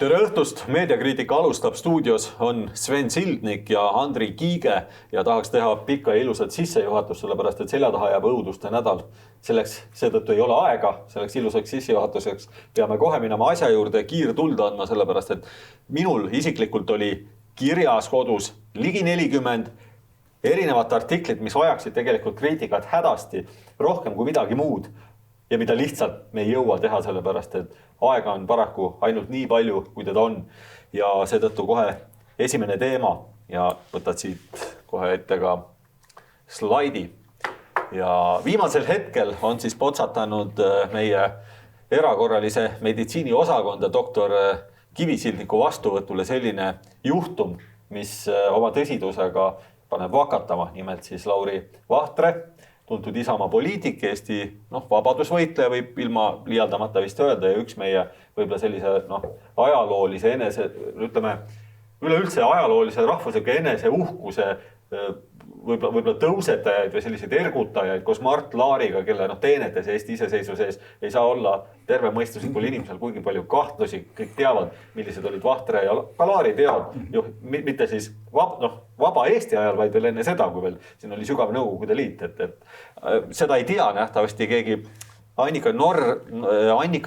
Tere õhtust, meediakriitika alustab, stuudios on Sven Sildnik ja Andri Kiige ja tahaks teha pikka ja ilusat sissejuhatust, sellepärast et selja taha jääb õuduste nädal. Seetõttu ei ole aega, selleks ilusaks sissejuhatuseks peame kohe minema asja juurde kiirtuld andma, sellepärast et minul isiklikult oli kirjas kodus ligi 40 erinevat artiklit, mis vajaksid tegelikult kriitikat hädasti rohkem kui midagi muud. Ja mida lihtsalt me ei jõua teha sellepärast, et aega on paraku ainult nii palju, kui teda on. Ja seetõttu kohe esimene teema ja võtad siit kohe ette ka slaidi. Ja viimasel hetkel on siis potsatanud meie erakorralise meditsiini osakonda doktor Kivisildniku vastuvõtule selline juhtum, mis oma tõsidusega paneb vakatama, nimelt siis Lauri Vahtre, tuntud Isamaa poliitik, Eesti vabadusvõitleja võib ilma liialdamata vist öelda ja üks meie võib-olla sellise ajaloolise üleüldse ajaloolise rahvusliku enese uhkuse võib-olla tõusetajaid või selliseid ergutajaid koos Mart Laariga, kelle teenetes Eesti iseseisvuse ees ei saa olla terve mõistuslikul inimesel kuigi palju kahtlusi, kõik teavad, millised olid Vahtre ja ka Laari teod, mitte siis vaba Eesti ajal, vaid veel enne seda, kui veel siin oli sügav Nõukogude Liit, et seda ei tea nähtavasti keegi Annika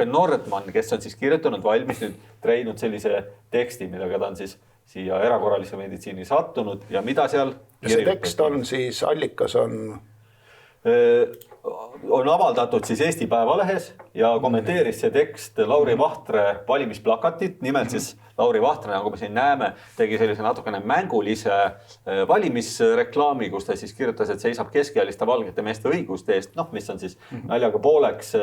Nordman, kes on siis kirjutanud valmis nüüd treinud sellise teksti, millega ta on siis siia erakorralise meditsiini sattunud ja mida seal ja see tekst on siis, allikas on avaldatud siis Eesti Päevalehes ja kommenteeris see tekst Lauri Vahtre valimisplakatit. Nimelt siis Lauri Vahtre, nagu me siin näeme, tegi sellise natukene mängulise valimisreklaami, kus ta siis kirjutas, et seisab keskealiste valgete meeste õiguste eest, mis on siis naljaga pooleks,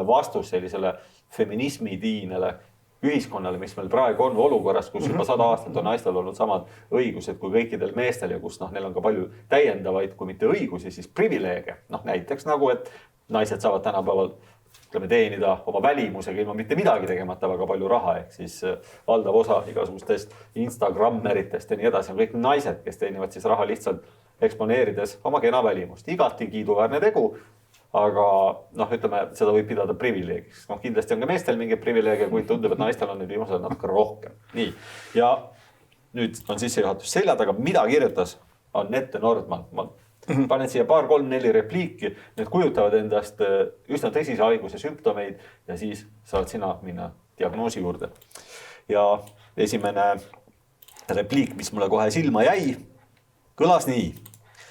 vastus sellisele feminismi diinele ühiskonnale, mis meil praegu on olukorras, kus juba 100 aastat on naistel olnud samad õigused kui kõikidel meestel ja kus neil on ka palju täiendavaid, kui mitte õigusi, siis privileege. Näiteks nagu, et naised saavad tänapäeval teenida oma välimusega ilma mitte midagi tegemata väga palju raha, ehk siis valdav osa igasugustest Instagrammeritest ja nii edasi on kõik naised, kes teenivad siis raha lihtsalt eksponeerides oma kena välimust. Igati kiiduväärne tegu. Aga seda võib pidada privileegiks. Kindlasti on ka meestel mingi privileege, kuid tundub, et naistel on nüüd viimasel natuke rohkem. Nii. Ja nüüd on sissejuhatus selja taga. Mida kirjutas Annette Nordman? Ma panen siia 2, 3, 4 repliiki. Need kujutavad endast üsna tõsise haiguse sümptomeid ja siis saad sina minna diagnoosi juurde. Ja esimene repliik, mis mulle kohe silma jäi, kõlas nii.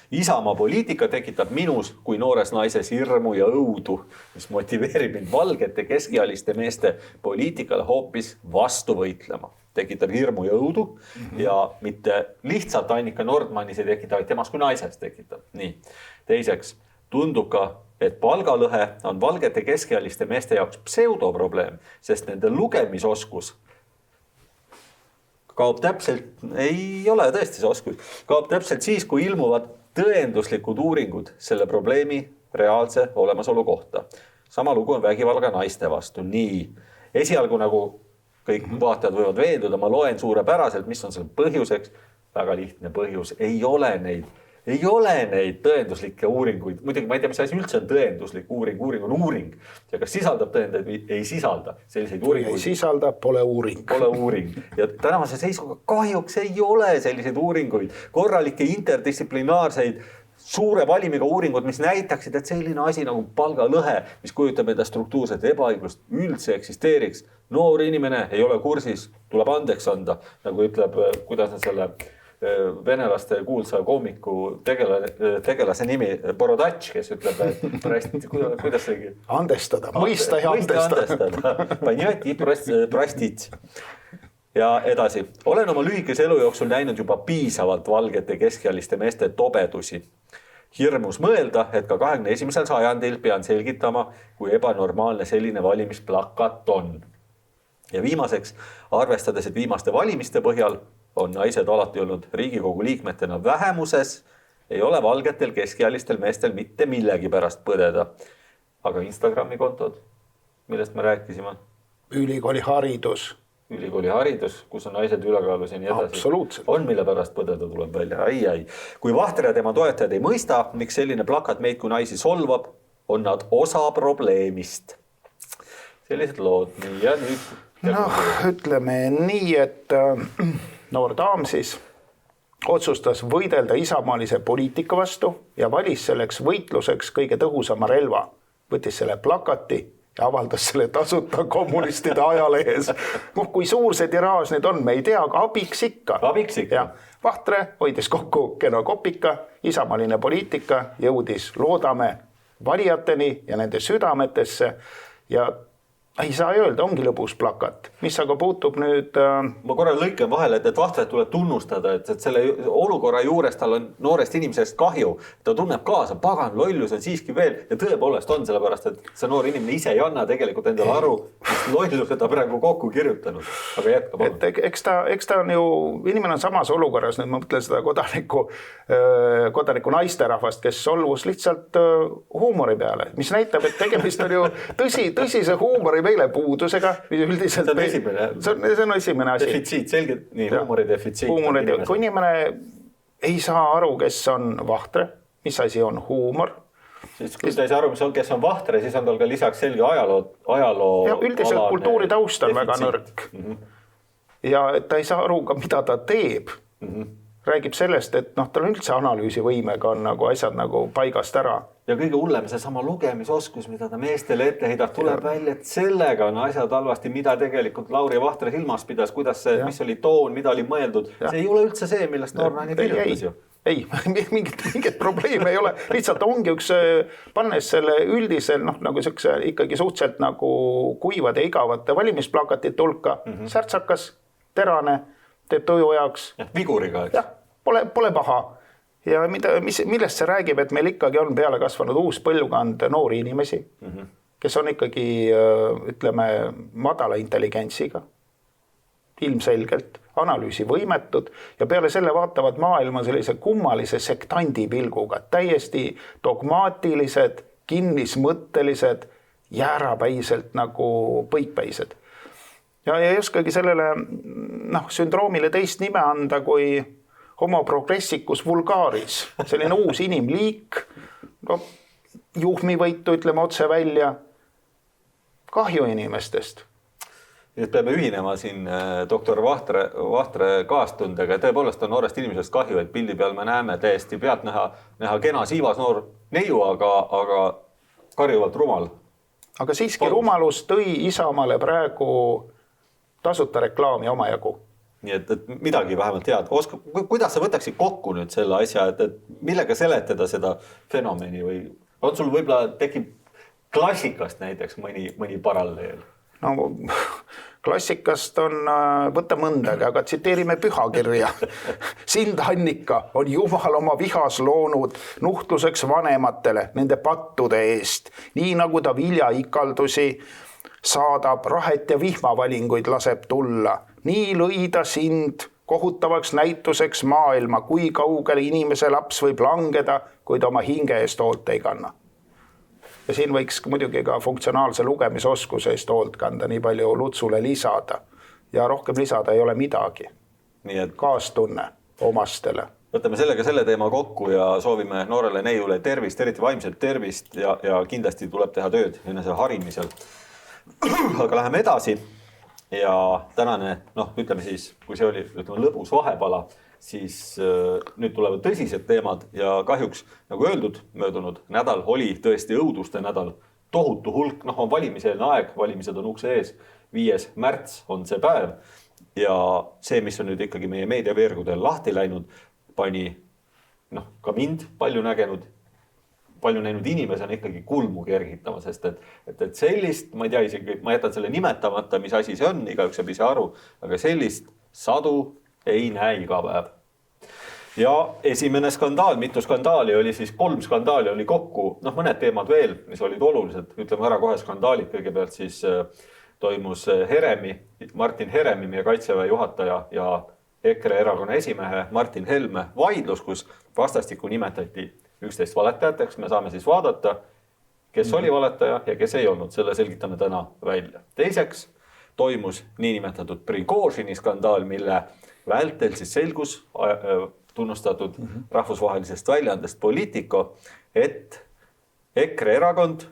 Isamaa poliitika tekitab minus kui noores naises hirmu ja õudu, mis motiveerib mind valgete keskealiste meeste poliitikale hoopis vastu võitlema. Tekitab hirmu ja õudu ja mitte lihtsalt Annika Nordmanis ei tekita, vaid temas kui naises tekitab. Nii. Teiseks, tundub ka, et palgalõhe on valgete keskealiste meeste jaoks pseudoprobleem, sest nende lugemisoskus kaob täpselt, ei ole tõesti see oskus, kaob täpselt siis, kui ilmuvad tõenduslikud uuringud selle probleemi reaalse olemasolu kohta. Sama lugu on vägivalga naiste vastu. Nii, esialgu nagu kõik vaatajad võivad veenduda, ma loen suurepäraselt, mis on selle põhjuseks. Väga lihtne põhjus, ei ole neid tõenduslikke uuringuid. Muidugi ma ei tea, mis asi üldse on tõenduslik uuring. Uuring on uuring. Ja kas sisaldab tõendeid või ei sisalda selliseid uuringuid? Ei sisalda, pole uuring. Pole uuring. Ja tänavase seisuga kahjuks ei ole selliseid uuringuid. Korralikke interdistsiplinaarseid suure valimiga uuringud, mis näitaksid, et selline asi nagu palgalõhe, mis kujutab enda struktuurset ebaõiglust, üldse eksisteeriks. Noor inimene ei ole kursis, tuleb andeks anda. Nagu ütleb, kuidas on selle venelaste kuulsa koomiku tegelase nimi Borodatš, kes ütleb, et kuidas seegi? Andestada, mõista ja andestada. Panjati prostits. Ja edasi. Olen oma lühikese elu jooksul näinud juba piisavalt valgete keskealiste meeste tobedusi. Hirmus mõelda, et ka 21. sajandil pean selgitama, kui ebanormaalne selline valimisplakat on. Ja viimaseks, arvestades, et viimaste valimiste põhjal on naised alati olnud Riigikogu liikmetena vähemuses, ei ole valgetel keskealistel meestel mitte millegi pärast põdeda. Aga Instagrami kontod, millest me rääkisime? Ülikooli haridus, kus on naised ülekaalus ja nii edasi. Absoluutselt. On mille pärast põdeda tuleb välja. Kui Vahtre ja tema toetajad ei mõista, miks selline plakat meid kui naisi solvab, on nad osa probleemist. Sellised lood. Ja nüüd Noh, ütleme nii, et noor daam siis otsustas võidelda isamaalise poliitika vastu ja valis selleks võitluseks kõige tõhusama relva. Võttis selle plakati ja avaldas selle tasuta kommunistide ajalehes. Kui suur see tiraaž nüüd on, me ei tea, aga abiks ikka. Abiks ikka. Ja Vahtre hoidis kokku kena kopika, isamaaline poliitika jõudis, loodame, valijateni ja nende südametesse ja ei saa öelda, ongi lõbus plakat, mis aga puutub nüüd... Ma korra lõikan vahele, et Vahtret tuleb tunnustada, et selle olukorra juures tal on noorest inimesest kahju. Ta tunneb kaasa, pagan, lollus on siiski veel ja tõepoolest on sellepärast, et see noor inimene ise ei anna tegelikult endale aru, mis lolluse ta praegu kokku kirjutanud. Aga jätkab. Eks ta on ju, inimene on samas olukorras, nüüd ma mõtlen seda kodaniku naisterahvast, kes solvus lihtsalt huumori peale, mis näitab, et tegemist on ju tõsise huumori meile puudusega, mis üldiselt... See on esimene asi. Defitsiit, selgelt nii, huumori defitsiit. Kui inimene ei saa aru, kes on Vahtre, mis asi on huumor. Siis kui ta ei saa aru, kes on Vahtre, siis on tal ka lisaks selge ajaloo ja üldiselt kultuuri taust on väga nõrk. Ja ta ei saa aru ka, mida ta teeb. Räägib sellest, et tal on üldse analüüsivõimega on nagu asjad nagu paigast ära. Ja kõige hullem see sama lugemisoskus, mida ta meestele ette heidab, tuleb välja, et sellega on asjad halvasti, mida tegelikult Lauri Vahtre silmas pidas, kuidas see, mis oli toon, mida oli mõeldud. See ei ole üldse see, millest Norrani kirjutas ju. Ei, mingit probleemi ei ole. Lihtsalt ongi üks, pannes selle üldisel, nagu selline ikkagi suhteliselt nagu kuivade igavate valimisplakatite hulka, särtsakas, terane, teeb tuju jaoks. Viguriga, eks? Jah, pole paha. Ja millest see räägib, et meil ikkagi on peale kasvanud uus põlvkond noori inimesi, kes on ikkagi, ütleme, madala intelligentsiga, ilmselgelt, analüüsivõimetud ja peale selle vaatavad maailma sellise kummalise sektandi pilguga, täiesti dogmaatilised, kinnismõttelised, jäärapäiselt nagu põikpäised. Ja ei oskagi sellele sündroomile teist nime anda, kui homo progressicus vulgaris, selline uus inimliik, juhmivõitu, ütleme otse välja, kahju inimestest. Nüüd peame ühinema siin doktor Vahtre kaastundega. Tõepoolest on noorest inimesest kahju, et pildi peal me näeme täiesti pealt näha kena siivas noor neiu, aga karjuvalt rumal. Aga siiski rumalus tõi Isamaale praegu tasuta reklaami omajagu. Nii et midagi vähemalt head. Kuidas sa võtaksid kokku nüüd selle asja, et millega seletada seda fenomeni või on sul võib-olla tekib klassikast näiteks mõni paralleel? No klassikast on võtta mõndagi, aga tsiteerime pühakirja. Sind, Annika, on Jumal oma vihas loonud nuhtluseks vanematele nende pattude eest, nii nagu ta viljaikaldusi saadab, rahet ja vihmavalinguid laseb tulla. Nii lõi ta sind kohutavaks näituseks maailma, kui kaugele inimese laps võib langeda, kui ta oma hinge eest hoolt ei kanna. Ja siin võiks muidugi ka funktsionaalse lugemisoskuse eest hoolt kanda, nii palju Lutsule lisada. Ja rohkem lisada ei ole midagi. Nii et kaastunne omastele. Võtame sellega selle teema kokku ja soovime noorele neiule tervist, eriti vaimset tervist ja kindlasti tuleb teha tööd ennese harimisel. Aga läheme edasi ja tänane, ütleme siis, kui see oli lõbus vahepala, siis nüüd tulevad tõsised teemad ja kahjuks, nagu öeldud, möödunud nädal oli tõesti õuduste nädal, tohutu hulk, on valimiseelne aeg, valimised on ukse ees, 5. märts on see päev ja see, mis on nüüd ikkagi meie meediaveergudel lahti läinud, pani ka mind palju näinud inimese on ikkagi kulmu kergitama, sest et sellist, ma ei tea isegi, ma jätan selle nimetamata, mis asi see on, igaüks saab ise aru, aga sellist sadu ei näe iga päev. Ja esimene skandaal, mitu skandaali oli siis 3 skandaali oli kokku, mõned teemad veel, mis olid olulised, ütleme ära kohe skandaalid, kõigepealt siis toimus Martin Heremi, meie kaitseväe juhataja ja EKRE erakonna esimehe Martin Helme vaidlus, kus vastastikku nimetati 11 valetajateks, me saame siis vaadata, kes oli valetaja ja kes ei olnud, selle selgitame täna välja. Teiseks toimus niinimetatud Prigožini skandaal, mille vältel siis selgus tunnustatud rahvusvahelisest väljaandest Politico, et EKRE erakond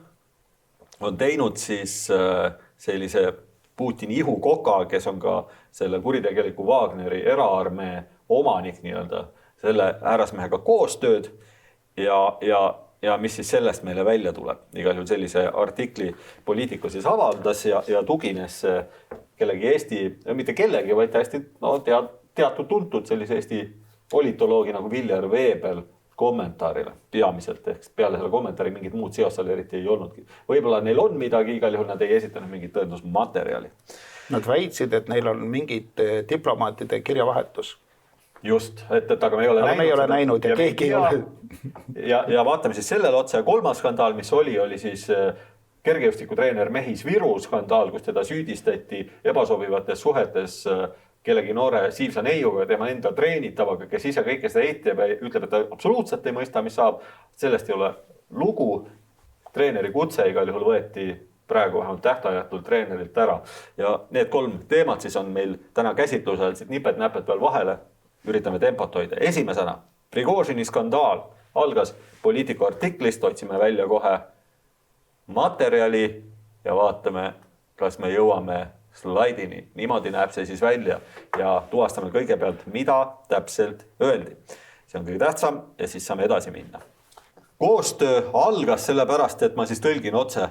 on teinud siis sellise Putini ihukoka, kes on ka selle kuritegeliku Wagneri eraarmee omanik nii-öelda, selle härrasmehega koostööd ja mis siis sellest meile välja tuleb. Igal juhul sellise artikli Politico siis avaldas ja tugines kellegi Eesti, mitte kellegi, vaid hästi teatud tuntud sellise Eesti politoloogi nagu Viljar Veebel kommentaarile peamiselt, ehk peale selle kommentaari mingit muud seost seal eriti ei olnudki. Võib-olla neil on midagi, igal juhul nad ei esitanud mingit tõendusmaterjali. Nad väitsid, et neil on mingid diplomaatide kirjavahetus. Just, et aga me ei ole näinud ja keegi ei ole. Ja vaatame siis sellele otsa. Kolmas skandaal, mis oli siis kergejõustikutreener Mehis Viru skandaal, kus teda süüdistati ebasobivates suhetes kellegi noore Siivsa Neiuga, tema enda treenitavaga, kes ise kõike seda eitab ja ütleb, et ta absoluutselt ei mõista, mis saab. Sellest ei ole lugu. Treeneri kutse igal juhul võeti praegu vähemalt tähtajatult treenerilt ära. Ja need 3 teemat siis on meil täna käsitlusel, siit nipet-näpet veel vahele. Üritame tempot hoida. Esimesena, Prigožini skandaal algas Politico artiklist, otsime välja kohe materjali ja vaatame, kas me jõuame slaidini. Niimoodi näeb see siis välja ja tuvastame kõigepealt, mida täpselt öeldi. See on kõige tähtsam ja siis saame edasi minna. Koostöö algas sellepärast, et ma siis tõlgin otse,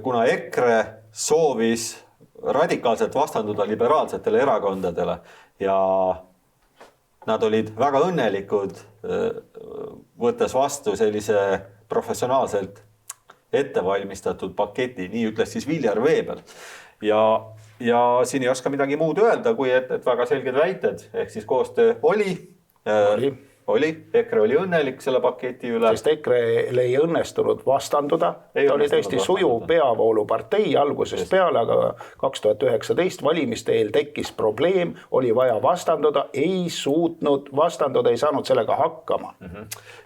kuna EKRE soovis radikaalselt vastanduda liberaalsetele erakondadele ja nad olid väga õnnelikud, võttes vastu sellise professionaalselt ettevalmistatud paketi, nii ütles siis Viljar Veebel. Ja siin ei oska midagi muud öelda, kui et väga selged väited, ehk siis koostöö oli. EKRE oli õnnelik selle paketi üle. Sest EKRE-le ei õnnestunud vastanduda. Ta oli tõesti sujuv peavoolupartei algusest peale, aga 2019 valimiste eel tekkis probleem, oli vaja vastanduda, ei suutnud vastanduda, ei saanud sellega hakkama.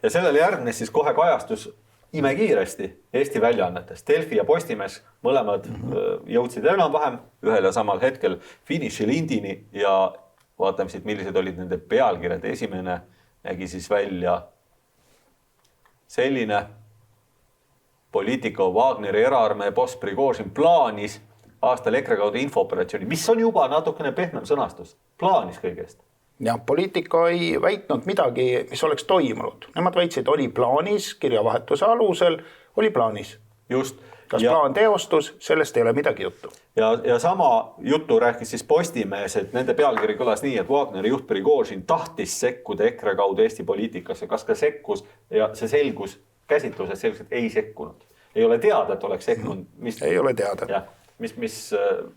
Ja sellele järgnes siis kohe kajastus imekiiresti Eesti väljaannetes. Delfi ja Postimees mõlemad jõudsid enam-vähem ühel ja samal hetkel finišilindini ja vaatame siit, millised olid nende pealkirjad. Esimene nägi siis välja selline: Politico Wagneri eraarmee boss Prigožin plaanis aastal EKRE kaudu infooperatsiooni, mis on juba natukene pehmem sõnastus. Plaanis kõigest. Ja Politico ei väitnud midagi, mis oleks toimunud. Nemad väitsid, oli plaanis, kirjavahetuse alusel oli plaanis. Just. Kas plaan teostus, sellest ei ole midagi juttu. Ja sama juttu rääkis siis Postimees, et nende pealkiri kõlas nii, et Wagneri juht Prigožin tahtis sekkuda EKRE kaudu Eesti poliitikasse. Kas ka sekkus ja see selgus käsitluses selgelt ei sekkunud. Ei ole teada, et oleks sekkunud. Ei ole teada. Ja, mis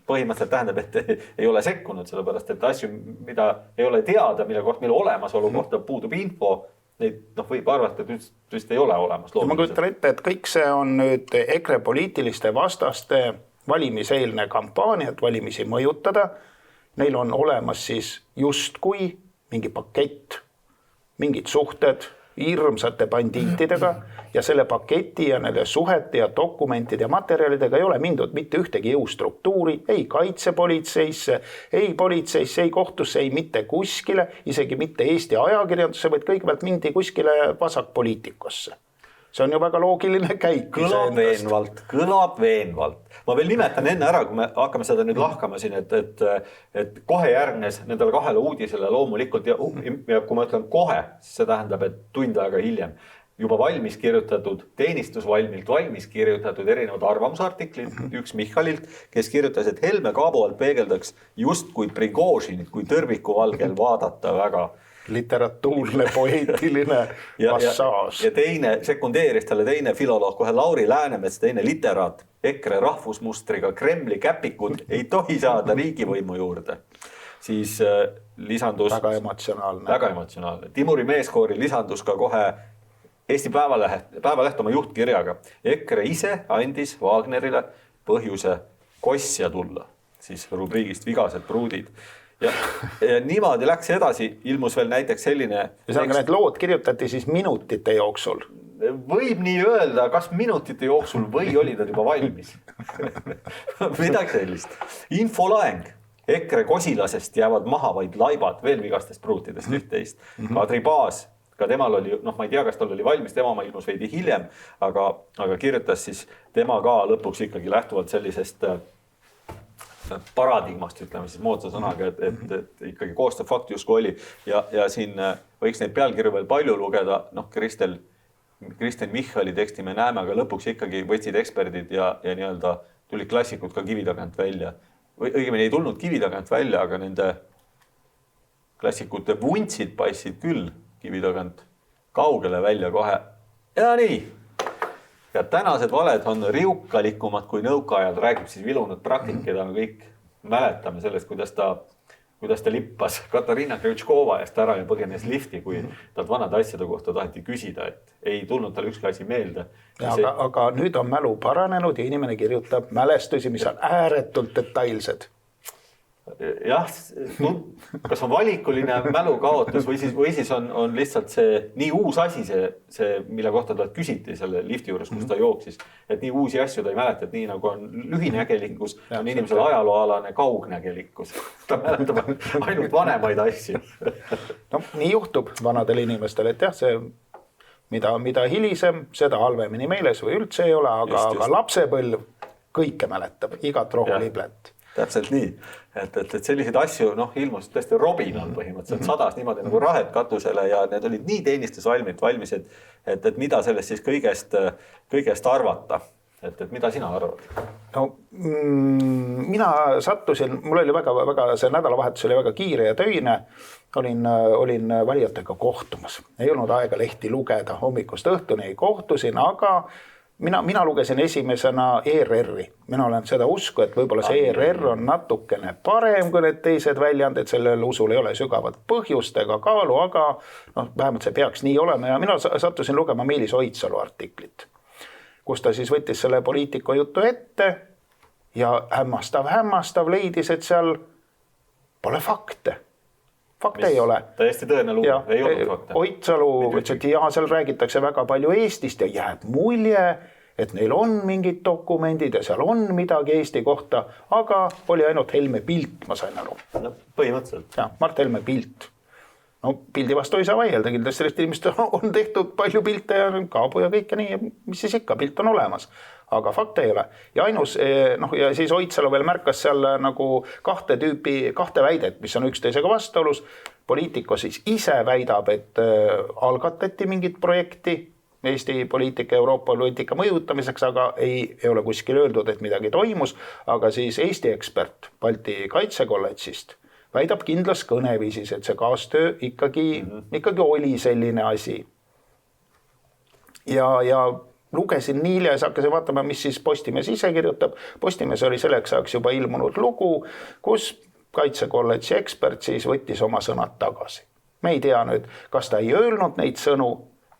põhimõtteliselt tähendab, et ei ole sekkunud, sellepärast et asju, mida ei ole teada, mille olemasolu kohta puudub info, neid võib arvata, et just ei ole olemas. Ma kujutan ette, et kõik see on nüüd EKRE poliitiliste vastaste valimiseelne kampaania, et valimisi mõjutada. Neil on olemas siis justkui mingi pakett, mingid suhted hirmsate bandiitidega ja selle paketi ja nende suhete ja dokumentide ja materjalidega ei ole mindud mitte ühtegi jõustruktuuri, ei kaitsepolitseisse, ei politseisse, ei kohtusse, ei mitte kuskile, isegi mitte Eesti ajakirjandusse, vaid kõigepealt mindi kuskile vasakpoliitikusse. See on ju väga loogiline käik. Kõlab veenvalt. Ma veel nimetan enne ära, kui me hakkame seda nüüd lahkama siin, et kohe järgnes nendele 2 uudisele loomulikult ja kui ma ütlen kohe, siis see tähendab, et tund aega hiljem juba valmis kirjutatud, teenistusvalmilt valmis kirjutatud erinevad arvamusartiklid, üks Michalilt, kes kirjutas, et Helme Kaabo alt peegeldaks just kui Prigožinit, kui tõrvikuvalgel vaadata väga literatuurne, poeetiline passaaž. Ja teine, sekundeeris talle teine filoloog, kohe Lauri Läänemets, teine literaat, EKRE rahvusmustriga Kremli käpikud ei tohi saada riigivõimu juurde. Siis lisandus... Väga emotsionaalne. Timuri meeskoori lisandus ka kohe Eesti Päevaleht oma juhtkirjaga. EKRE ise andis Wagnerile põhjuse kosja tulla, siis rubriigist vigased pruudid. Ja niimoodi läks edasi, ilmus veel näiteks selline... Need lood kirjutati siis minutite jooksul. Võib nii öelda, kas minutite jooksul või oli ta juba valmis. Midagi sellist. Infolaeng. EKRE Kosilasest jäävad maha vaid laibad, veel vigastest pruutidest üht-teist. Kadri Baas, ka temal oli, ma ei tea, kas tal oli valmis, tema ilmus veidi hiljem, aga kirjutas siis tema ka lõpuks ikkagi lähtuvalt sellisest paradigmast, ütleme siis moodsa sõnaga, et ikkagi koostöö fakt justkui oli ja siin võiks neid pealkirju veel palju lugeda, Kristen Michali teksti me näeme, aga lõpuks ikkagi võtsid eksperdid ja nii-öelda tulid klassikud ka kivi tagant välja. Või õigemini ei tulnud kivi tagant välja, aga nende klassikute vuntsid paistsid küll kivi tagant kaugele välja kohe. Ja nii. Ja tänased valed on riukalikumad kui nõukaajal, räägib siis vilunud praktik, keda me kõik mäletame sellest, kuidas ta lippas Katariina Krjutškova eest ära ja põgenes lifti, kui talt vanade asjade kohta taheti küsida, et ei tulnud tal ükski asi meelde. Aga nüüd on mälu paranenud ja inimene kirjutab mälestusi, mis on ääretult detailsed. Jah, kas on valikuline mälukaotus või siis on lihtsalt see nii uus asi, see mille kohta talt küsiti selle lifti juures, kus ta jooksis, et nii uusi asju ta ei mäleta, et nii nagu on lühinägelikkus, on inimesel ajalooalane kaugnägelikkus. Ta mäletab ainult vanemaid asju. No, nii juhtub vanadel inimestel, et jah, see mida hilisem, seda halvemini meeles või üldse ei ole, aga lapsepõlv kõike mäletab, igat rohuliblet. Täpselt nii, et selliseid asju ilmus tõesti robinal põhimõtteliselt sadas niimoodi nagu rahed katusele ja need olid nii teenistusvalmis, et mida sellest siis kõigest arvata. Et mida sina arvad? No, mina sattusin, mul oli väga, see nädalavahetus oli väga kiire ja töine, olin valijatega kohtumas. Ei olnud aega lehti lugeda, hommikust õhtuni kohtusin, aga mina lugesin esimesena ERR-i. Mina olen seda usku, et võib-olla see ERR on natukene parem kui need teised väljanded, sellel usul ei ole sügavat põhjust ega kaalu, aga vähemalt see peaks nii olema ja mina sattusin lugema Meelis Oidsalu artiklit, kus ta siis võttis selle poliitiku jutu ette ja hämmastav leidis, et seal pole fakte. Fakte ei ole. Täiesti tõene lugu, ei olnud fakte. Oidsalu ütles, et seal räägitakse väga palju Eestist ja jääb mulje, et neil on mingid dokumendid ja seal on midagi Eesti kohta, aga oli ainult Helme pilt, ma sain aru. No, põhimõtteliselt. Ja, Mart Helme pilt. No, pildi vastu ei saa vaielda, kindlasti sellest inimest on tehtud palju pilte ja kaabu ja kõike nii, mis siis ikka, pilt on olemas, aga fakte ei ole. Ja ainus, ja siis Oidsalu veel märkas seal nagu kahte väidet, mis on üksteisega vastuolus. Poliitiko siis ise väidab, et algatati mingit projekti Eesti poliitika, Euroopa poliitika mõjutamiseks, aga ei ole kuskil öeldud, et midagi toimus, aga siis Eesti ekspert Balti kaitsekolledžist väidab kindlas kõneviisis, et see kaastöö ikkagi oli selline asi. Ja lugesin Niile ja hakkasin vaatama, mis siis Postimees ise kirjutab. Postimees oli selleks ajaks juba ilmunud lugu, kus kaitsekolledži ekspert siis võttis oma sõnad tagasi. Me ei tea nüüd, kas ta ei öelnud neid sõnu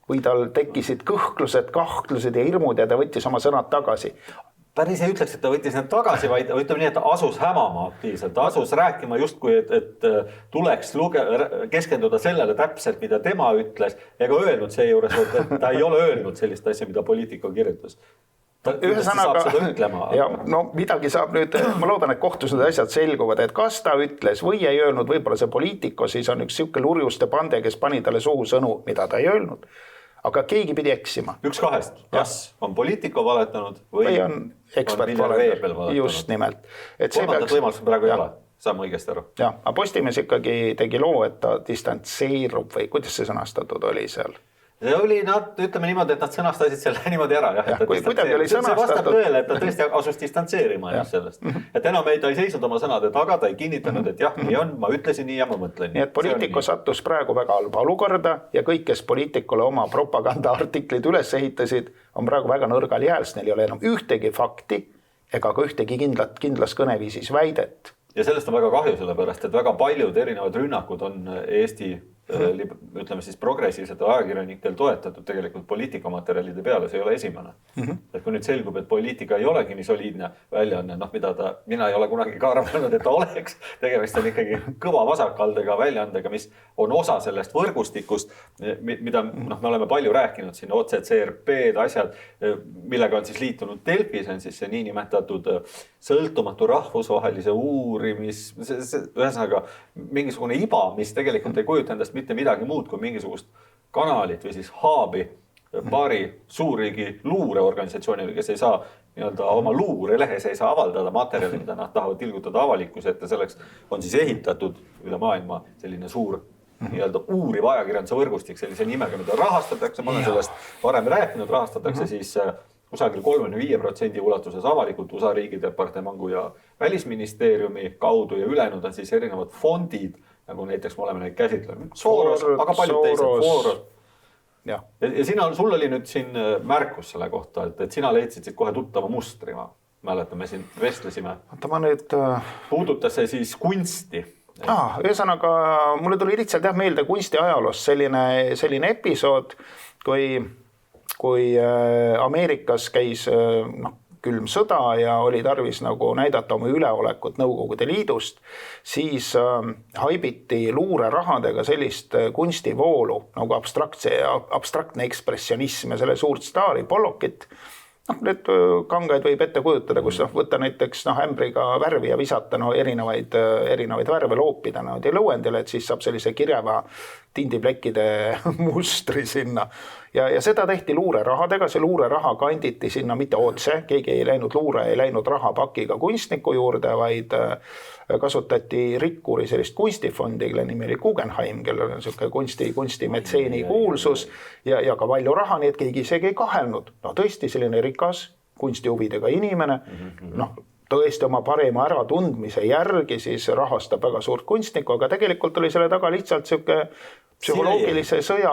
või tal tekkisid kõhklused, kahtlused ja hirmud ja ta võttis oma sõnad tagasi. Päris ei ütleks, et ta võttis need tagasi, vaid ütleme nii, et ta asus hämama aktiivselt. Ta asus rääkima justkui, et tuleks keskenduda sellele täpselt, mida tema ütles, ega öelnud seejuures, et ta ei ole öelnud sellist asja, mida poliitiku kirjutas. Ühesõnaga, midagi saab nüüd, ma loodan, et kohtus need asjad selguvad, et kas ta ütles või ei öelnud, võib-olla see poliitiko, siis on üks siuke lurjuste pande, kes pani talle suhu sõnu, mida ta ei öelnud. Aga keegi pidi eksima. Üks kahest. Kas on poliitiko valetanud või on ekspert valetanud. Just nimelt. Kolmandat võimalust praegu ei ole. Saame õigesti aru. Ja, aga Postimees ikkagi tegi loo, et ta distantseerub või kuidas see sõnastatud oli seal? See oli, ütleme niimoodi, et nad sõnastasid selle niimoodi ära. See vastab tõele, et ta tõesti asus distantseerima sellest. Et enam ta ei seisnud oma sõnade taga, ta ei kinnitanud, et jah, nii on, ma ütlesin nii ja ma mõtlen. Nii et poliitiku sattus praegu väga halba olukorda ja kõik, kes poliitikule oma propagandaartiklid üles ehitasid, on praegu väga nõrgal jääls, neil ei ole enam ühtegi fakti ega ka ühtegi kindlas kõneviisis väidet. Ja sellest on väga kahju, sellepärast, et väga paljud erinevad rünnakud on Eesti ütleme siis progressiivsetel ajakirjanikel toetatud tegelikult poliitikamaterjalide peale, see ei ole esimene. Et kui nüüd selgub, et poliitika ei olegi nii soliidne väljaanne, mida mina ei ole kunagi ka arvanud, et ta oleks. Tegemist on ikkagi kõva vasakaldega väljaandega, mis on osa sellest võrgustikust, mida me oleme palju rääkinud siin, OCCRP-d, asjad, millega on siis liitunud Delfi, see on siis see niinimetatud sõltumatu rahvusvahelise uurimis, ühesõnaga mingisugune iba, mis tegelikult ei kujuta endast mitte midagi muud kui mingisugust kanalit või siis haabi, paari suurriigi luureorganisatsioonile, kes ei saa nii-öelda oma luurelehes ei saa avaldada materjali, mida nad tahavad tilgutada avalikkuse ette, selleks on siis ehitatud üle maailma selline suur nii-öelda uuriva ajakirjanduse võrgustik sellise nimega, mida rahastatakse, ma olen sellest varem rääkinud, rahastatakse siis kusagil 35% ulatuses avalikult USA riigidepartemangu ja välisministeeriumi kaudu ja ülejäänud on siis erinevad fondid, nagu näiteks me oleme neid käsitlenud. Soros, aga paljud teised. Soros. Ja sul oli nüüd siin märkus selle kohta, et sina leidsid kohe tuttava mustri, ma mäletan, me siin vestlesime. Puudutas see siis kunsti. Ühesõnaga, mulle tuli lihtsalt meelde kunsti ajaloos selline episood, kui Ameerikas käis külm sõda ja oli tarvis nagu näidata oma üleolekut Nõukogude Liidust, siis haibiti luurerahadega sellist kunstivoolu nagu abstraktne ekspressionism ja selle suurt staari Pollockit. Need kangaid võib ette kujutada, kus võtta näiteks ämbriga värvi ja visata erinevaid värve loopida ja lõuendile, et siis saab sellise kirjava tindiplekkide mustri sinna. Ja seda tehti luurerahadega, see luureraha kanditi sinna mitte otse, keegi ei läinud rahapakiga kunstniku juurde, vaid kasutati rikkuri sellist kunstifondi, kelle nimi oli Guggenheim, kellel on kunstimetseeni kuulsus ja ka palju raha, nii et keegi isegi ei kahelnud. Tõesti selline rikas kunstihuvidega inimene, tõesti oma parima äratundmise järgi siis rahastab väga suurt kunstnikku, aga tegelikult oli selle taga lihtsalt psühholoogilise sõja